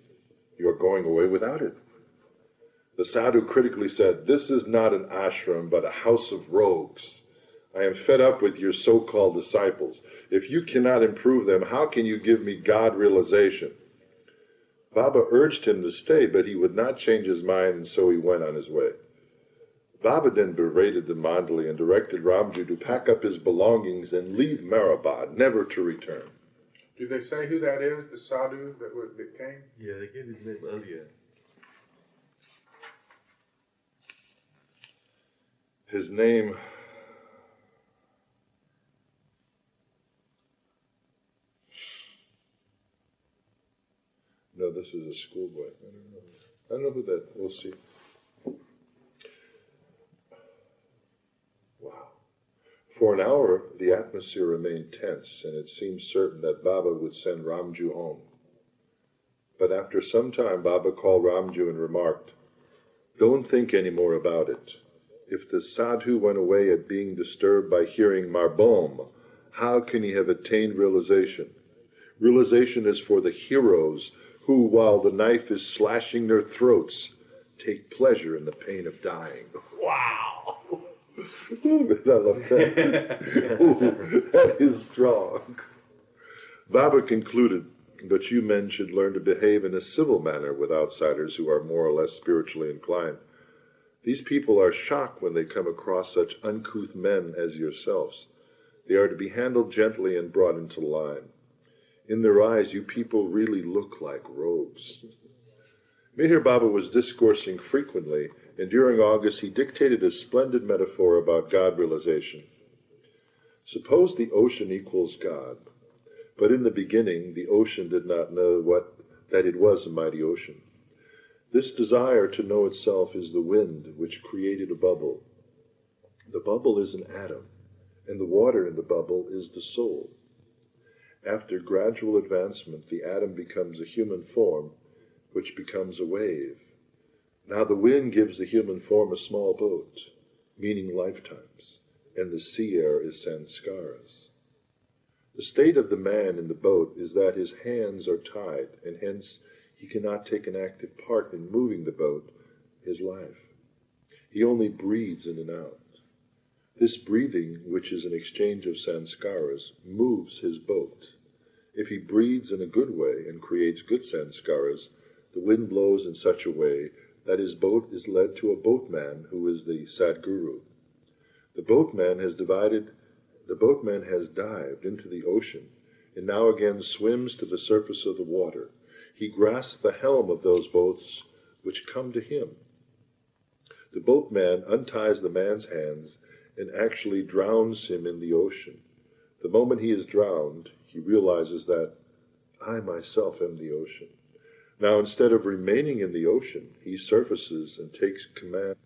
You are going away without it." The sadhu critically said, "This is not an ashram, but a house of rogues. I am fed up with your so-called disciples. If you cannot improve them, how can you give me God realization?" Baba urged him to stay, but he would not change his mind, and so he went on his way. Baba then berated the mandali and directed Ramju to pack up his belongings and leave Meherabad, never to return. Do they say who that is, the sadhu that came? Yeah, they gave his name earlier. His name... No, this is a schoolboy. I don't know who that... We'll see. Wow. For an hour, the atmosphere remained tense, and it seemed certain that Baba would send Ramju home. But after some time, Baba called Ramju and remarked, "Don't think any more about it. If the sadhu went away at being disturbed by hearing Marbom, how can he have attained realization? Realization is for the heroes who, while the knife is slashing their throats, take pleasure in the pain of dying." Wow! I love that. Ooh, that is strong. Baba concluded, "But you men should learn to behave in a civil manner with outsiders who are more or less spiritually inclined. These people are shocked when they come across such uncouth men as yourselves. They are to be handled gently and brought into line. In their eyes, you people really look like rogues." Meher Baba was discoursing frequently, and during August he dictated a splendid metaphor about God realization. Suppose the ocean equals God, but in the beginning the ocean did not know that it was a mighty ocean. This desire to know itself is the wind which created a bubble. The bubble is an atom, and the water in the bubble is the soul. After gradual advancement, the atom becomes a human form, which becomes a wave. Now the wind gives the human form a small boat, meaning lifetimes, and the sea air is sanskaras. The state of the man in the boat is that his hands are tied, and hence he cannot take an active part in moving the boat, his life. He only breathes in and out. This breathing, which is an exchange of sanskaras, moves his boat. If he breathes in a good way and creates good sanskaras, the wind blows in such a way that his boat is led to a boatman who is the Sadguru. The boatman has dived into the ocean, and now again swims to the surface of the water. He grasps the helm of those boats which come to him. The boatman unties the man's hands and actually drowns him in the ocean. The moment he is drowned, he realizes that I myself am the ocean. Now, instead of remaining in the ocean, he surfaces and takes command.